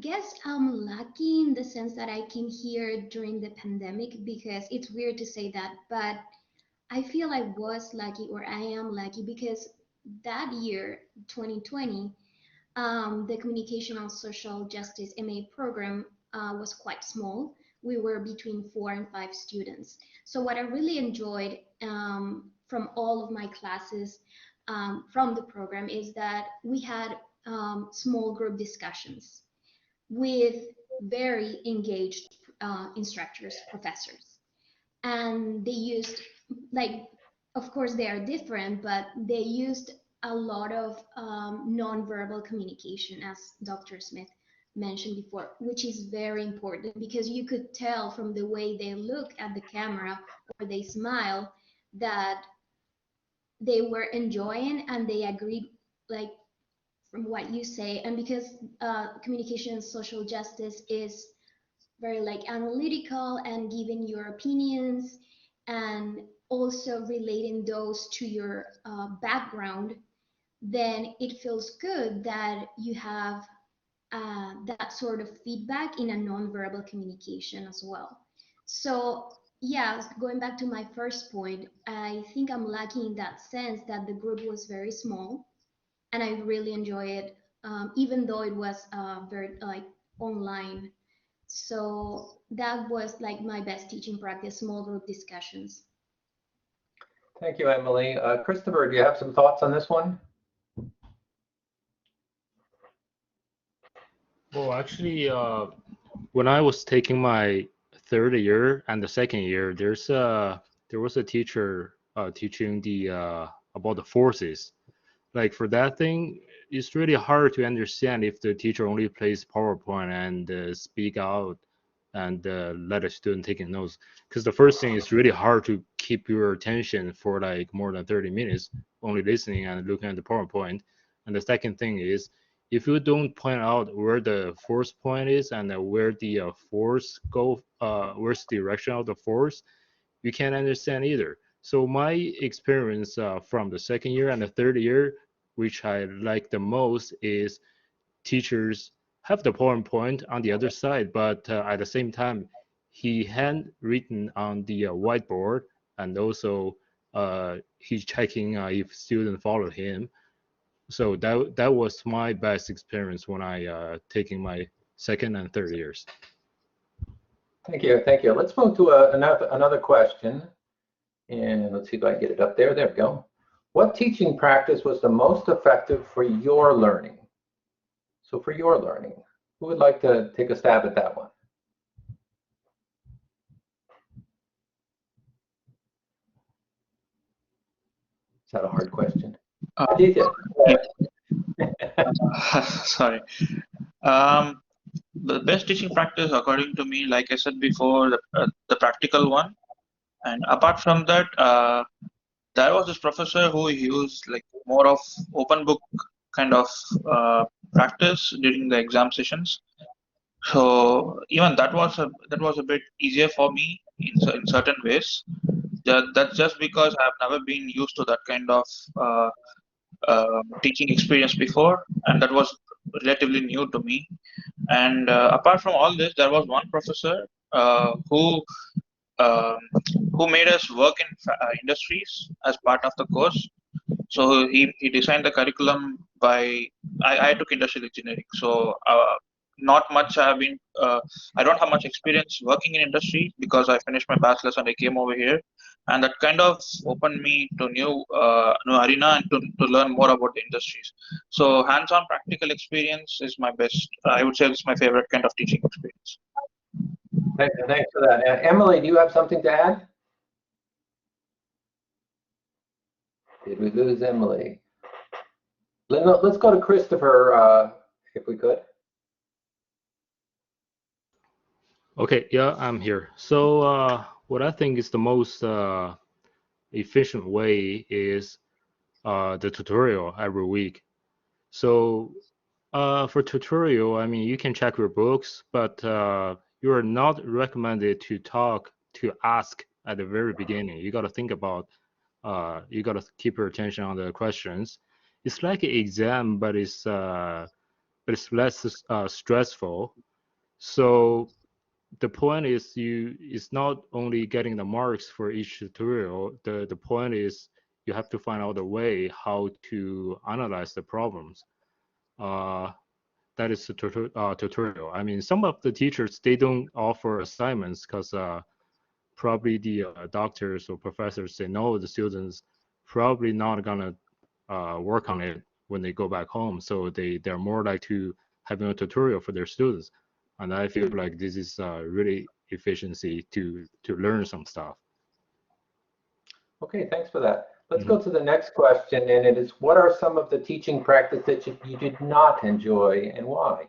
C: guess I'm lucky in the sense that I came here during the pandemic, because it's weird to say that, but I feel I was lucky, or I am lucky, because that year, 2020, the Communication on Social Justice MA program was quite small. We were between 4 and 5 students. So what I really enjoyed from all of my classes from the program is that we had small group discussions with very engaged instructors, professors. And they used like, of course they are different, but they used a lot of nonverbal communication, as Dr. Smith mentioned before, which is very important because you could tell from the way they look at the camera or they smile that they were enjoying and they agreed, like, from what you say. And because communication and social justice is very like analytical and giving your opinions and also relating those to your background, then it feels good that you have that sort of feedback in a nonverbal communication as well. So yeah, going back to my first point, I think I'm lacking in that sense that the group was very small and I really enjoy it, even though it was very like online. So that was like my best teaching practice, small group discussions.
A: Thank you, Emily. Christopher, do you have some thoughts on this one?
E: Well, actually, when I was taking my third year and the second year, there was a teacher teaching the about the forces. Like for that thing, it's really hard to understand if the teacher only plays PowerPoint and speak out and let a student taking notes. Because the first thing is really hard to keep your attention for like more than 30 minutes, only listening and looking at the PowerPoint. And the second thing is, if you don't point out where the force point is and where the force go, where's the direction of the force, you can't understand either. So my experience from the second year and the third year, which I like the most, is teachers have the PowerPoint on the other side, but at the same time, he handwritten on the whiteboard, and also he's checking if students follow him. So that was my best experience when I taking my second and third years.
A: Thank you. Thank you. Let's move to another question. And let's see if I can get it up there. There we go. What teaching practice was the most effective for your learning? So for your learning, who would like to take a stab at that one? Is that a hard question? Aditya.
D: Sorry. The best teaching practice, according to me, like I said before, the practical one. And apart from that, there was this professor who used like more of open book kind of practice during the exam sessions. So even that was a bit easier for me in certain ways. That's just because I've never been used to that kind of teaching experience before, and that was relatively new to me. And apart from all this, there was one professor um, who made us work in industries as part of the course. So he designed the curriculum by I took industrial engineering, so not much I don't have much experience working in industry because I finished my bachelor's and I came over here, and that kind of opened me to new arena and to learn more about the industries. So hands-on practical experience is my best. I would say it's my favorite kind of teaching experience.
A: Thanks for that. Emily, do you have something to add? Did we lose Emily? Let's go to Christopher, if we could.
E: Okay, yeah, I'm here. So what I think is the most efficient way is the tutorial every week. So for tutorial, I mean, you can check your books, but you are not recommended to ask at the very beginning. You got to think about, you got to keep your attention on the questions. It's like an exam, but it's less stressful. So the point is it's not only getting the marks for each tutorial. The point is you have to find out a way how to analyze the problems. That is the tutorial. I mean, some of the teachers, they don't offer assignments because probably the doctors or professors, they know the students probably not gonna work on it when they go back home. So they're more like to having a tutorial for their students. And I feel like this is really efficiency to learn some stuff.
A: Okay, thanks for that. Let's go to the next question, and it is, what are some of the teaching practices that you did not enjoy and why?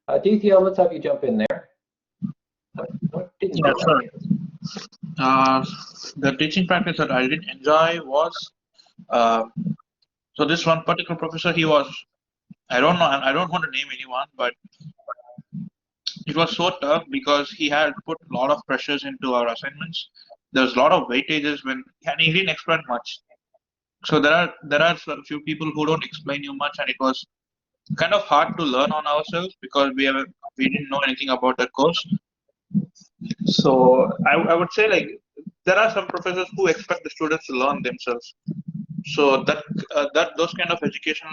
A: DTL, let's have you jump in there. What didn't you like?
D: The teaching practice that I didn't enjoy was, so this one particular professor, he was, I don't know, I don't want to name anyone, but it was so tough because he had put a lot of pressures into our assignments. There was a lot of weightages and he didn't explain much. So there are a few people who don't explain you much, and it was kind of hard to learn on ourselves because we didn't know anything about the course. So I would say, like, there are some professors who expect the students to learn themselves. So those kind of education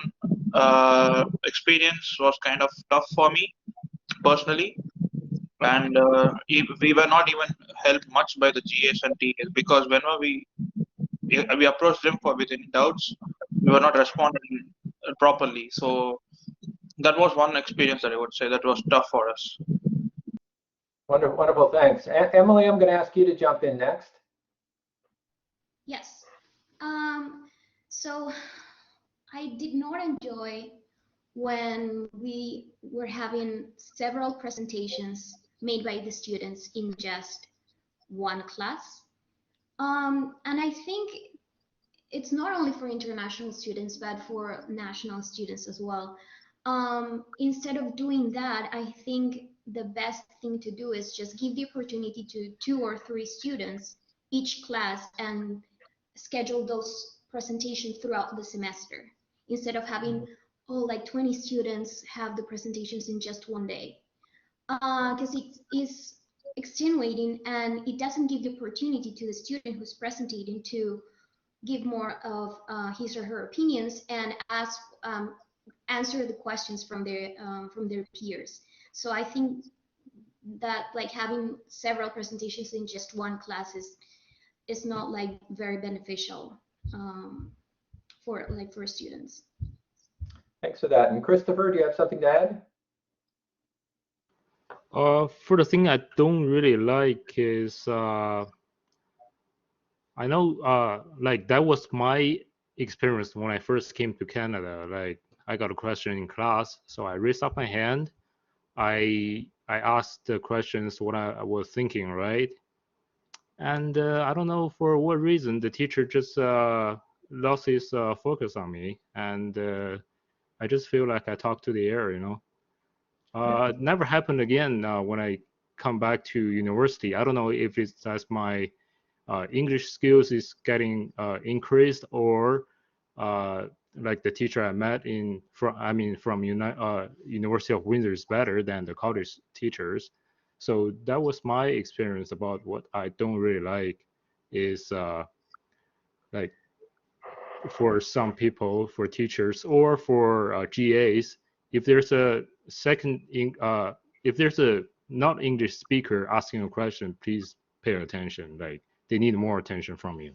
D: experience was kind of tough for me personally, and we were not even helped much by the GAs and TAs because whenever we approached them with any doubts, we were not responding properly. So that was one experience that I would say that was tough for us.
A: Wonderful, wonderful, thanks. Emily, I'm going to ask you to jump in next.
C: Yes. So I did not enjoy when we were having several presentations made by the students in just one class. And I think it's not only for international students, but for national students as well. Instead of doing that, I think the best thing to do is just give the opportunity to 2 or 3 students each class and schedule those presentations throughout the semester instead of having like 20 students have the presentations in just one day, because it is extenuating and it doesn't give the opportunity to the student who's presenting to give more of his or her opinions and answer the questions from their peers. So I think that, like, having several presentations in just one class is not like very beneficial for students.
A: Thanks for that. And Christopher, do you have something to add?
E: For the thing I don't really like is I know like that was my experience when I first came to Canada. Like, I got a question in class, so I raised up my hand. I asked the questions what I was thinking, right? And I don't know for what reason the teacher just lost his focus on me, and I just feel like I talked to the air, you know. It never happened again when I come back to university. I don't know if it's that's my English skills is getting increased, or like the teacher I met from University of Windsor is better than the college teachers. So that was my experience about what I don't really like is like for some people, for teachers or for GAs, if there's a if there's a not English speaker asking a question, please pay attention. Like, they need more attention from you.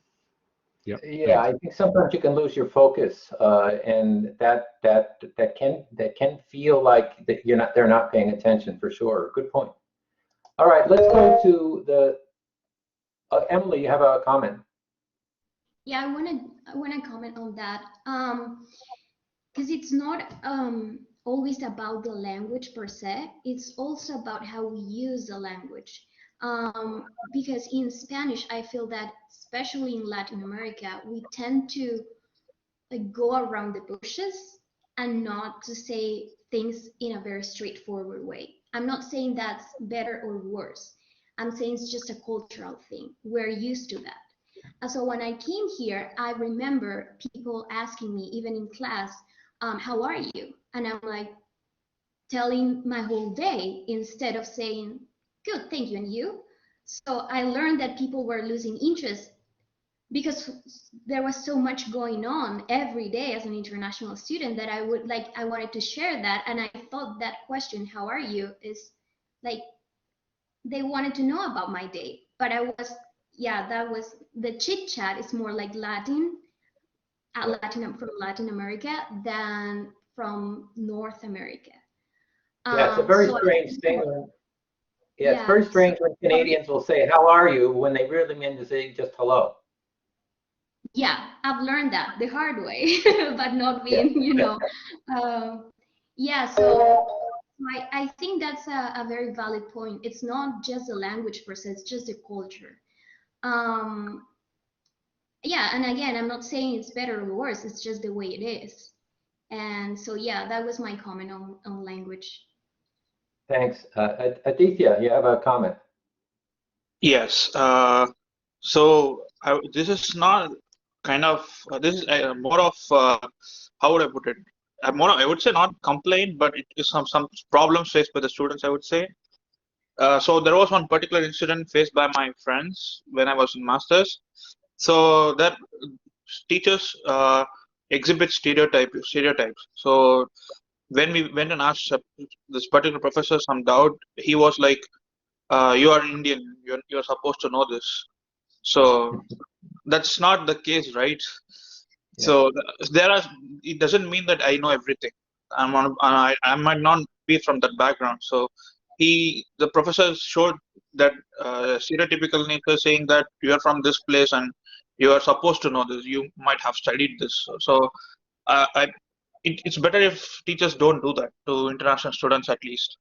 E: Yep.
A: Yeah, I think sometimes you can lose your focus, and that can feel like that they're not paying attention for sure. Good point. All right, let's go to the Emily. You have a comment.
C: Yeah, I want to comment on that because it's not always about the language per se. It's also about how we use the language. Because in Spanish, I feel that especially in Latin America, we tend to like go around the bushes and not to say things in a very straightforward way. I'm not saying that's better or worse. I'm saying it's just a cultural thing. We're used to that. And so when I came here, I remember people asking me, even in class, how are you? And I'm like telling my whole day instead of saying, good, thank you, and you? So I learned that people were losing interest because there was so much going on every day as an international student that I wanted to share that. And I thought that question, how are you, is like, they wanted to know about my day. But that was the chit chat is more like from Latin America than from North America.
A: Yeah, it's a very strange thing. Yeah, it's very strange when Canadians will say, how are you, when they really mean to say just hello.
C: Yeah, I've learned that the hard way, but not being, yeah, so I think that's a very valid point. It's not just the language per se, it's just the culture. Um, yeah, and again, I'm not saying it's better or worse, it's just the way it is. And so, yeah, that was my comment on language.
A: Thanks. Aditya, you have a comment?
D: Yes. So this is not kind of this is more of how would I put it? I would say not complaint, but it is some problems faced by the students, I would say. So there was one particular incident faced by my friends when I was in masters. So that teachers exhibit stereotypes. So when we went and asked this particular professor some doubt, he was like, "You are Indian. You're supposed to know this." So that's not the case, right?
A: Yeah.
D: So there are. It doesn't mean that I know everything. I might not be from that background. So the professor showed that stereotypical nature, saying that you are from this place and you are supposed to know this. You might have studied this. So I it's better if teachers don't do that to international students at least.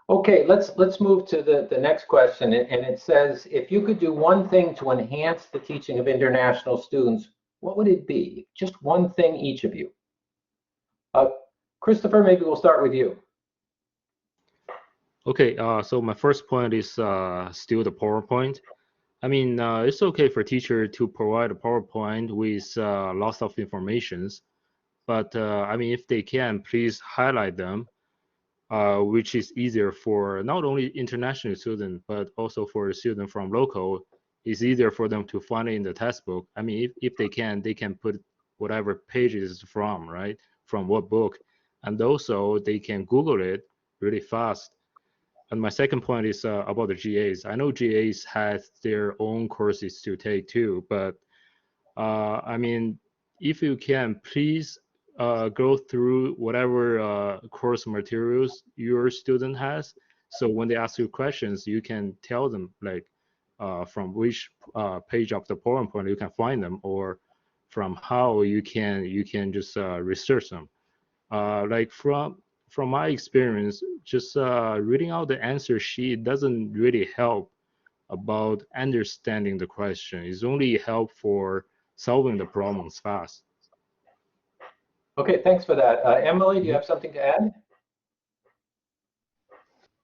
A: Okay, let's move to the next question, and it says, if you could do one thing to enhance the teaching of international students, what would it be? Just one thing, each of you. Christopher, maybe we'll start with you.
E: Okay, so my first point is still the PowerPoint. I mean, it's okay for teacher to provide a PowerPoint with lots of informations, but I mean, if they can, please highlight them, which is easier for not only international student, but also for a student from local. It's easier for them to find it in the textbook. I mean, if they can put whatever pages it's from, right? From what book. And also they can Google it really fast. And my second point is about the GAs. I know GAs has their own courses to take too, but I mean, if you can, please go through whatever course materials your student has. So when they ask you questions, you can tell them like from which page of the PowerPoint you can find them, or from how you can just research them. Like from my experience, just reading out the answer sheet doesn't really help about understanding the question. It's only help for solving the problems fast.
A: Okay, thanks for that. Emily, do you have something to add?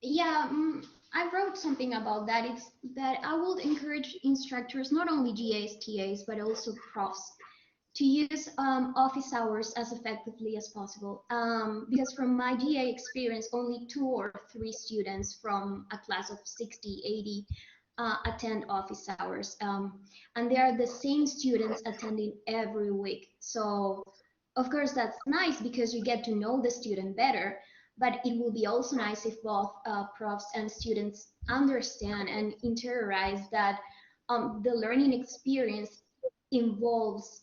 C: Yeah, I wrote something about that. It's that I would encourage instructors, not only GAs, TAs, but also profs, to use office hours as effectively as possible. Because from my GA experience, only 2 or 3 students from a class of 60, 80 attend office hours. And they are the same students attending every week. So of course, that's nice because you get to know the student better, but it will be also nice if both profs and students understand and interiorize that the learning experience involves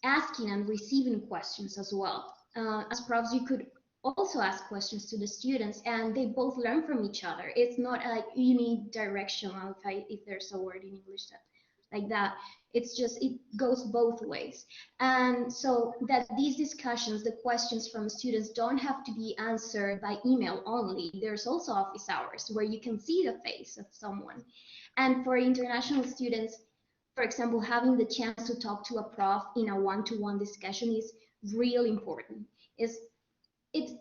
C: asking and receiving questions as well. As profs, you could also ask questions to the students and they both learn from each other. It's not like unidirectional, if there's a word in English like that. It's just, it goes both ways. And so that these discussions, the questions from students don't have to be answered by email only. There's also office hours where you can see the face of someone. And for international students, for example, having the chance to talk to a prof in a one-to-one discussion is really important. It's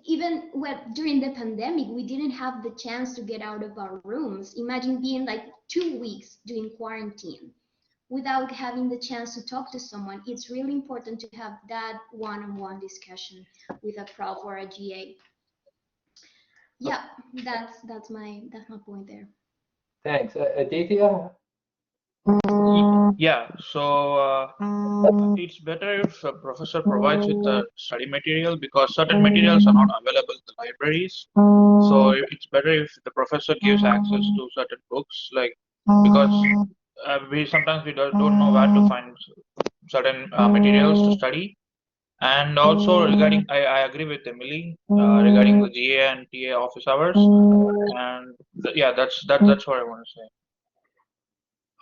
C: even during the pandemic, we didn't have the chance to get out of our rooms. Imagine being like 2 weeks doing quarantine without having the chance to talk to someone. It's really important to have that one-on-one discussion with a prof or a GA. Yeah, that's my point there.
A: Thanks. Aditya?
D: Yeah, so it's better if a professor provides with the study material because certain materials are not available in the libraries. So it's better if the professor gives access to certain books, like because we sometimes we don't know where to find certain materials to study. And also regarding, I agree with Emily regarding the GA and TA office hours. And yeah, that's what I want to say.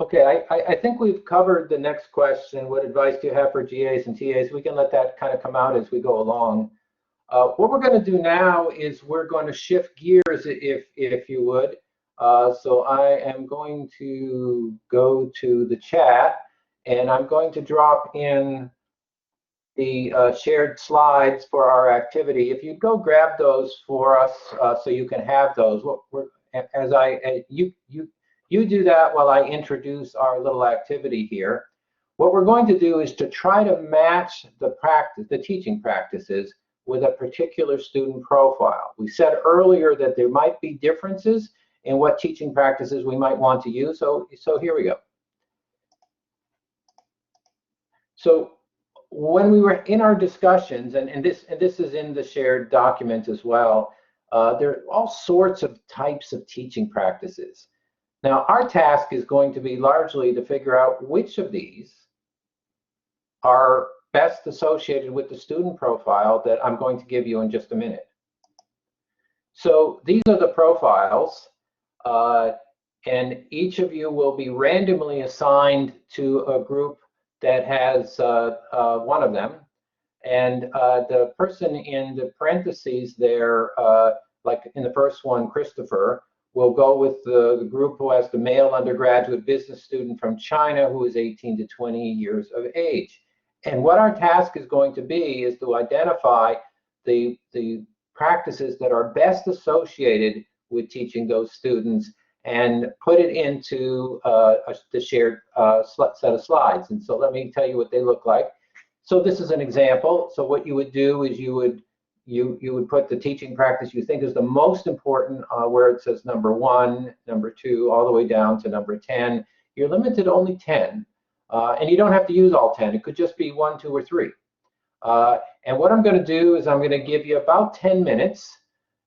A: Okay, I think we've covered the next question. What advice do you have for GAs and TAs? We can let that kind of come out as we go along. What we're going to do now is we're going to shift gears, if you would. So I am going to go to the chat, and I'm going to drop in the shared slides for our activity. If you go grab those for us, so you can have those. You do that while I introduce our little activity here. What we're going to do is to try to match the teaching practices with a particular student profile. We said earlier that there might be differences in what teaching practices we might want to use. So here we go. So when we were in our discussions, and this is in the shared document as well, there are all sorts of types of teaching practices. Now, our task is going to be largely to figure out which of these are best associated with the student profile that I'm going to give you in just a minute. So these are the profiles, and each of you will be randomly assigned to a group that has one of them. And the person in the parentheses there, like in the first one, Christopher, will go with the group who has the male undergraduate business student from China who is 18 to 20 years of age. And what our task is going to be is to identify the practices that are best associated with teaching those students and put it into the shared set of slides. And so let me tell you what they look like. So this is an example. So what you would do is you would put the teaching practice you think is the most important where it says number 1, number 2, all the way down to number 10. You're limited to only 10. And you don't have to use all 10. It could just be 1, 2, or 3. And what I'm going to do is I'm going to give you about 10 minutes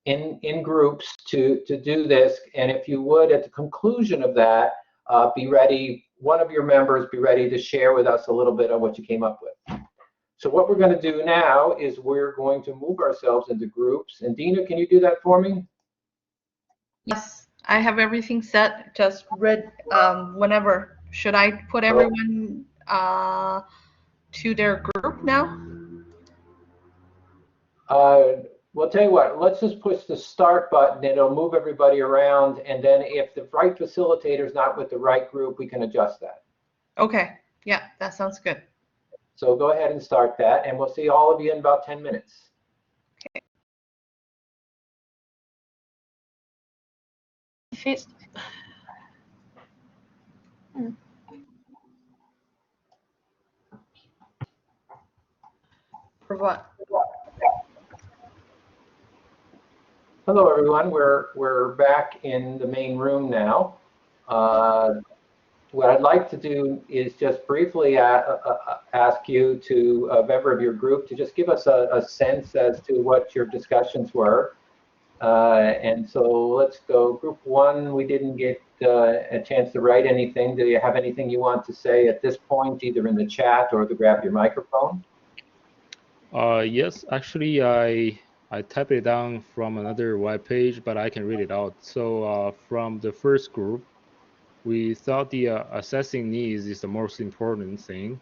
A: in groups to do this. And if you would, at the conclusion of that, be ready, one of your members be ready to share with us a little bit of what you came up with. So what we're going to do now is we're going to move ourselves into groups. And Dina, can you do that for me?
B: Yes, I have everything set. Just read whenever. Should I put everyone to their group now?
A: Well, tell you what, let's just push the start button. It'll move everybody around. And then if the right facilitator is not with the right group, we can adjust that.
B: Okay. Yeah, that sounds good.
A: So go ahead and start that. And we'll see all of you in about 10 minutes.
B: Okay. For what?
A: Hello, everyone. We're back in the main room now. What I'd like to do is just briefly ask you to, a member of your group, to just give us a sense as to what your discussions were. And so let's go. Group 1, we didn't get a chance to write anything. Do you have anything you want to say at this point, either in the chat or to grab your microphone?
E: Yes, actually, I typed it down from another web page, but I can read it out. So from the first group, we thought the assessing needs is the most important thing.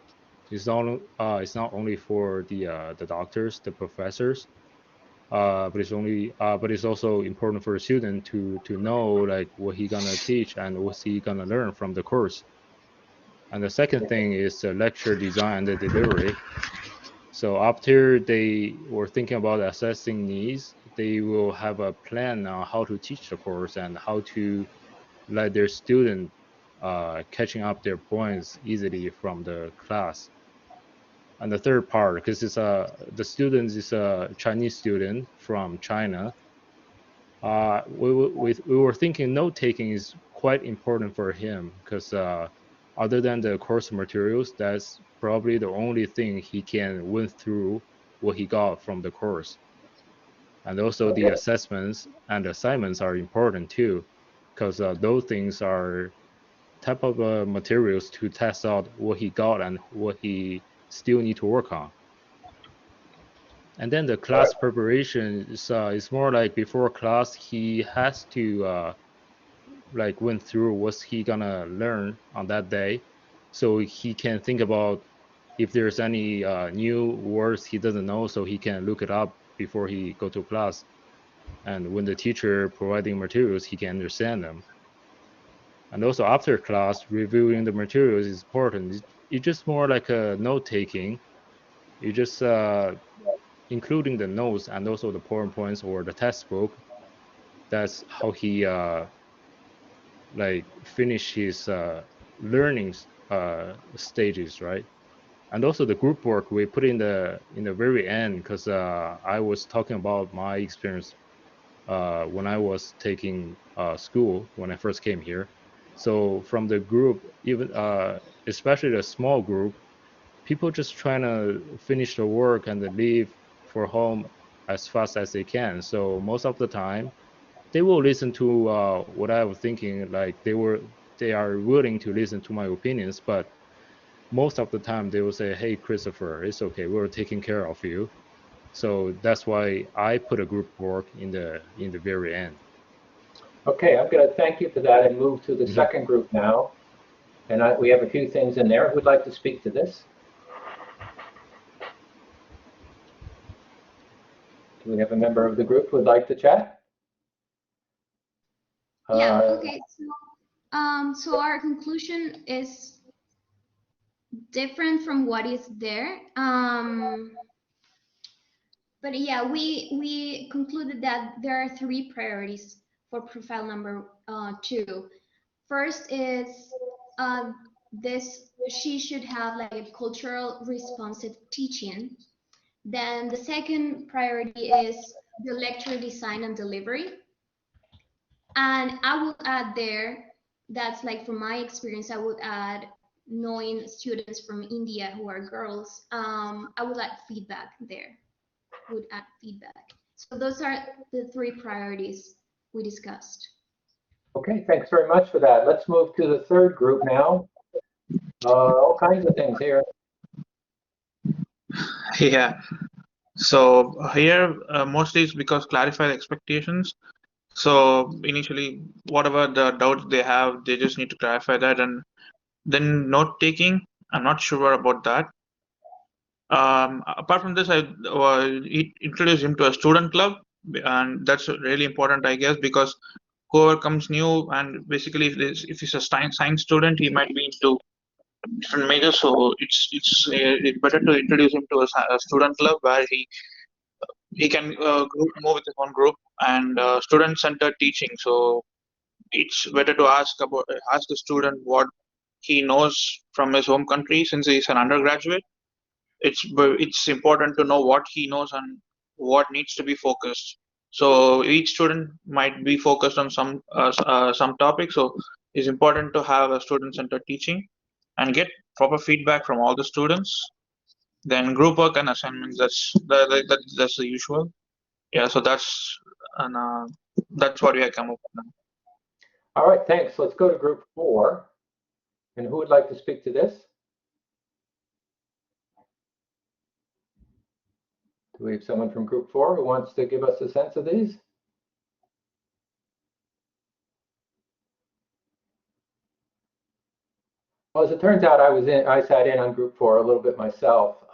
E: It's not only for the doctors, the professors, but it's also important for the student to know like what he gonna teach and what's he gonna learn from the course. And the second thing is the lecture design and the delivery. So after they were thinking about assessing needs, they will have a plan on how to teach the course and how to let their student catching up their points easily from the class. And the third part, because the student is a Chinese student from China, we were thinking note taking is quite important for him because other than the course materials, that's probably the only thing he can win through what he got from the course. And also the assessments and assignments are important too, because those things are type of materials to test out what he got and what he still need to work on. And then the class preparation is more like before class, he has to like went through what's he gonna learn on that day, so he can think about if there's any new words he doesn't know, so he can look it up before he go to class. And when the teacher providing materials, he can understand them. And also after class, reviewing the materials is important. It's just more like a note taking. You just including the notes and also the PowerPoints or the textbook. That's how he like finish his learning stages, right? And also the group work we put in the very end, because I was talking about my experience when I was taking school when I first came here. So from the group, even especially the small group, people just trying to finish the work and then leave for home as fast as they can. So most of the time, they will listen to what I was thinking. Like they are willing to listen to my opinions, but most of the time they will say, "Hey, Christopher, it's okay. We're taking care of you." So that's why I put a group work in the very end.
A: Okay, I'm going to thank you for that and move to the second group now. And we have a few things in there. Who'd like to speak to this? Do we have a member of the group who would like to chat?
C: Yeah, okay. So our conclusion is different from what is there. But yeah, we concluded that there are 3 priorities for profile number 2. First is she should have like a cultural responsive teaching. Then the second priority is the lecture design and delivery. And I would add there, that's like from my experience, I would add knowing students from India who are girls, I would add feedback there, would add feedback. So those are the 3 priorities we discussed.
A: Okay, thanks very much for that. Let's move to the third group now. All kinds of things here.
D: Yeah. So here mostly it's because clarify the expectations. So initially, whatever the doubts they have, they just need to clarify that. And then note taking, I'm not sure about that. Apart from this, I introduced him to a student club, and that's really important, I guess, because whoever comes new, and basically if he's a science student, he might be into different majors. So it's better to introduce him to a student club where he can move with his own group, and student-centered teaching. So it's better to ask the student what he knows from his home country, since he's an undergraduate. It's important to know what he knows and what needs to be focused. So each student might be focused on some topic. So it's important to have a student-centered teaching and get proper feedback from all the students. Then group work and assignments. That's the usual. Yeah. So that's what we have come up with now.
A: All right, thanks. Let's go to group 4. And who would like to speak to this? Do we have someone from group 4 who wants to give us a sense of these? Well, as it turns out, I sat in on group 4 a little bit myself.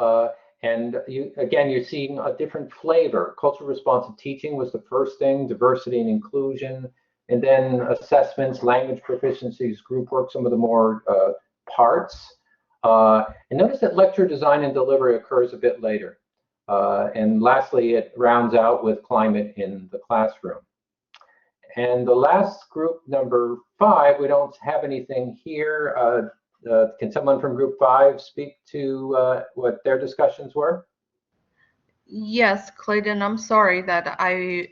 A: And you're seeing a different flavor. Cultural responsive teaching was the first thing, diversity and inclusion, and then assessments, language proficiencies, group work, some of the more parts. And notice that lecture design and delivery occurs a bit later. And lastly, it rounds out with climate in the classroom. And the last group, number 5, we don't have anything here. Can someone from group 5 speak to what their discussions were?
B: Yes, Clayton, I'm sorry that I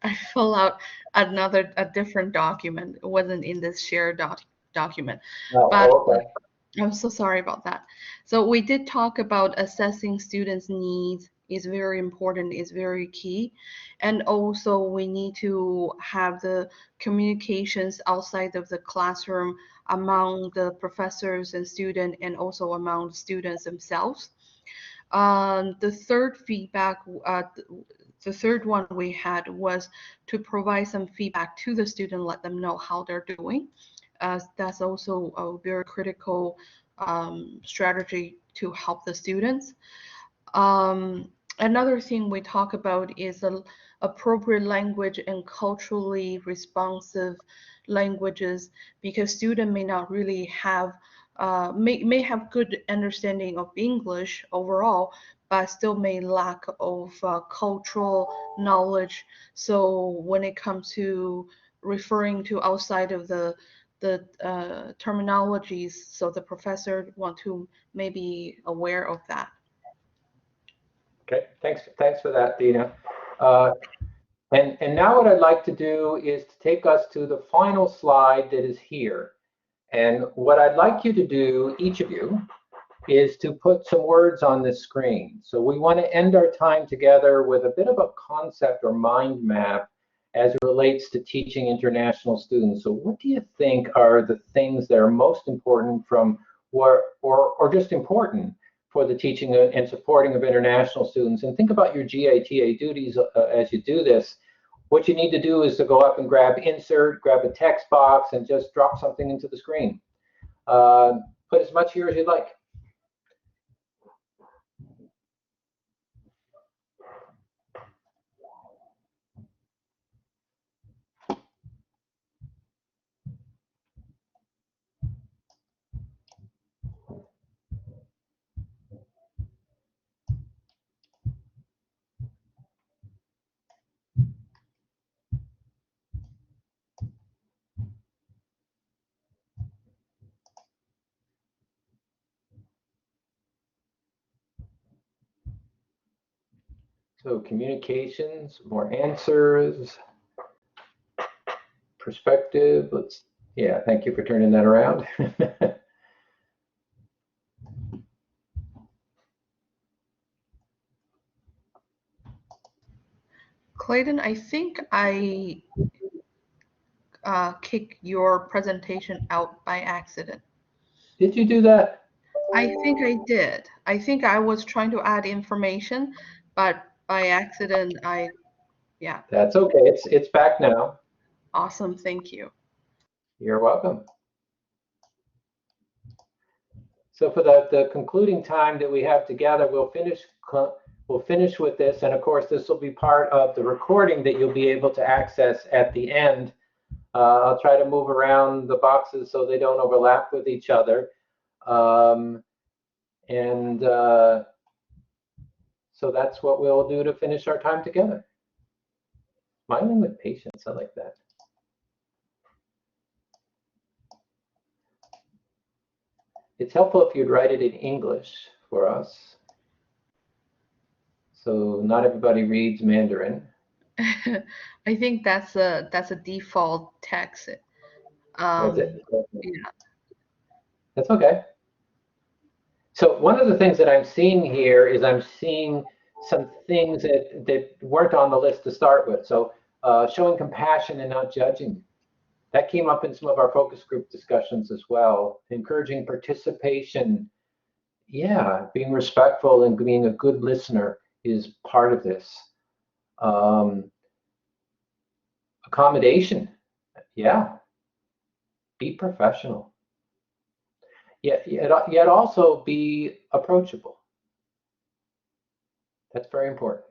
B: I fill out a different document. It wasn't in this shared document.
A: Oh,
B: But
A: okay.
B: I'm so sorry about that. So we did talk about assessing students' needs is very important, is very key. And also we need to have the communications outside of the classroom among the professors and students, and also among the students themselves. The third feedback, the third one we had was to provide some feedback to the student, let them know how they're doing. That's also a very critical strategy to help the students. Another thing we talk about is appropriate language and culturally responsive languages, because students may not really have may have good understanding of English overall, but still may lack of cultural knowledge. So when it comes to referring to outside of the terminologies, so the professor want to maybe aware of that.
A: Okay, thanks for that, Dina. And now what I'd like to do is to take us to the final slide that is here. And what I'd like you to do, each of you, is to put some words on the screen. So we want to end our time together with a bit of a concept or mind map as it relates to teaching international students. So what do you think are the things that are most important from, or just important for the teaching and supporting of international students? And think about your GATA duties as you do this. What you need to do is to go up and grab insert, grab a text box, and just drop something into the screen. Put as much here as you'd like. So communications, more answers, perspective. Yeah, thank you for turning that around.
B: Clayton, I think I kicked your presentation out by accident.
A: Did you do that?
B: I think I did. I think I was trying to add information, but by accident, yeah.
A: That's okay. It's back now.
B: Awesome. Thank you.
A: You're welcome. So for the concluding time that we have together, we'll finish with this. And of course, this will be part of the recording that you'll be able to access at the end. I'll try to move around the boxes so they don't overlap with each other. So that's what we'll do to finish our time together. Smiling with patience, I like that. It's helpful if you'd write it in English for us. So not everybody reads Mandarin.
B: I think that's a default text.
A: That's it.
B: Yeah.
A: That's okay. So one of the things that I'm seeing here is I'm seeing some things that weren't on the list to start with. So showing compassion and not judging. That came up in some of our focus group discussions as well. Encouraging participation. Yeah, being respectful and being a good listener is part of this. Accommodation. Yeah. Be professional. Yet also be approachable. That's very important.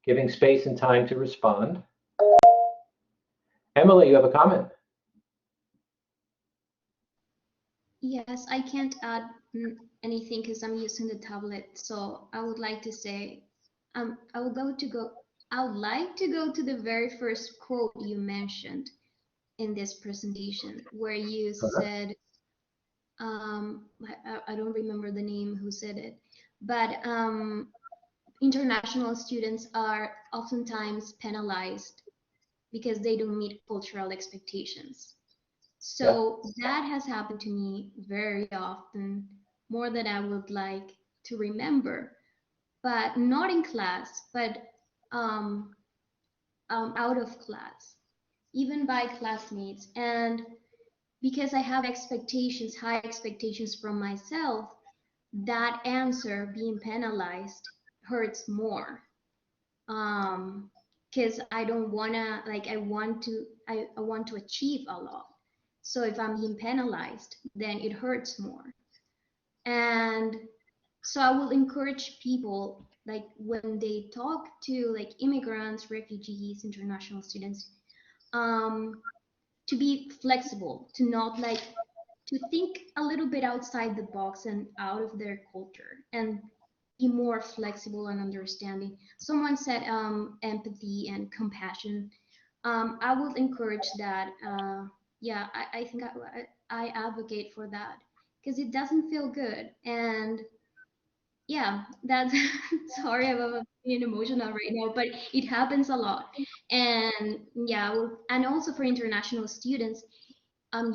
A: Giving space and time to respond. Emily, you have a comment?
C: Yes, I can't add anything because I'm using the tablet. So I would like to say, I would like to go to the very first quote you mentioned in this presentation, where you said, I don't remember the name who said it, but international students are oftentimes penalized because they don't meet cultural expectations. So that has happened to me very often, more than I would like to remember, but not in class, but out of class, even by classmates. And because I have expectations, high expectations from myself, that answer being penalized hurts more. because I don't wanna, like, I want to achieve a lot. So if I'm being penalized, then it hurts more. And so I will encourage people, like, when they talk to like immigrants, refugees, international students, to be flexible, to not like, to think a little bit outside the box and out of their culture, and be more flexible and understanding. Someone said empathy and compassion. I would encourage that. Yeah, I think I advocate for that, because it doesn't feel good. And yeah, that's sorry about being emotional right now, but it happens a lot. And yeah, and also for international students,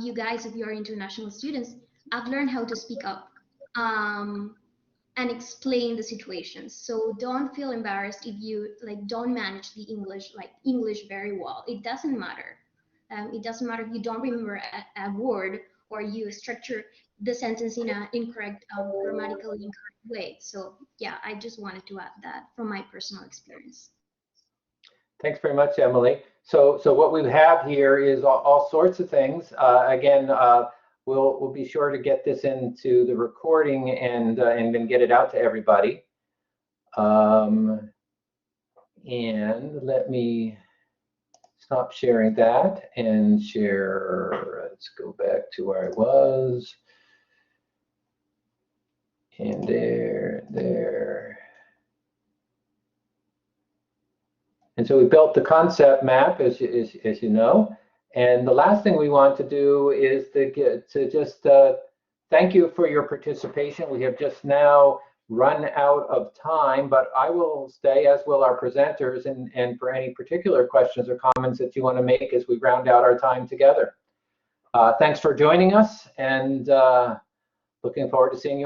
C: you guys, if you're international students, I've learned how to speak up and explain the situations. So don't feel embarrassed if you like don't manage the English very well. It doesn't matter. It doesn't matter if you don't remember a word, or you structure the sentence in an incorrect, grammatically incorrect way. So yeah, I just wanted to add that from my personal experience.
A: Thanks very much, Emily. So what we have here is all sorts of things. Again, we'll be sure to get this into the recording and then get it out to everybody. And let me stop sharing that and share. Let's go back to where I was. And there. And so we built the concept map, as you know. And the last thing we want to do is to just thank you for your participation. We have just now run out of time, but I will stay, as will our presenters, and for any particular questions or comments that you want to make as we round out our time together. Thanks for joining us, and looking forward to seeing you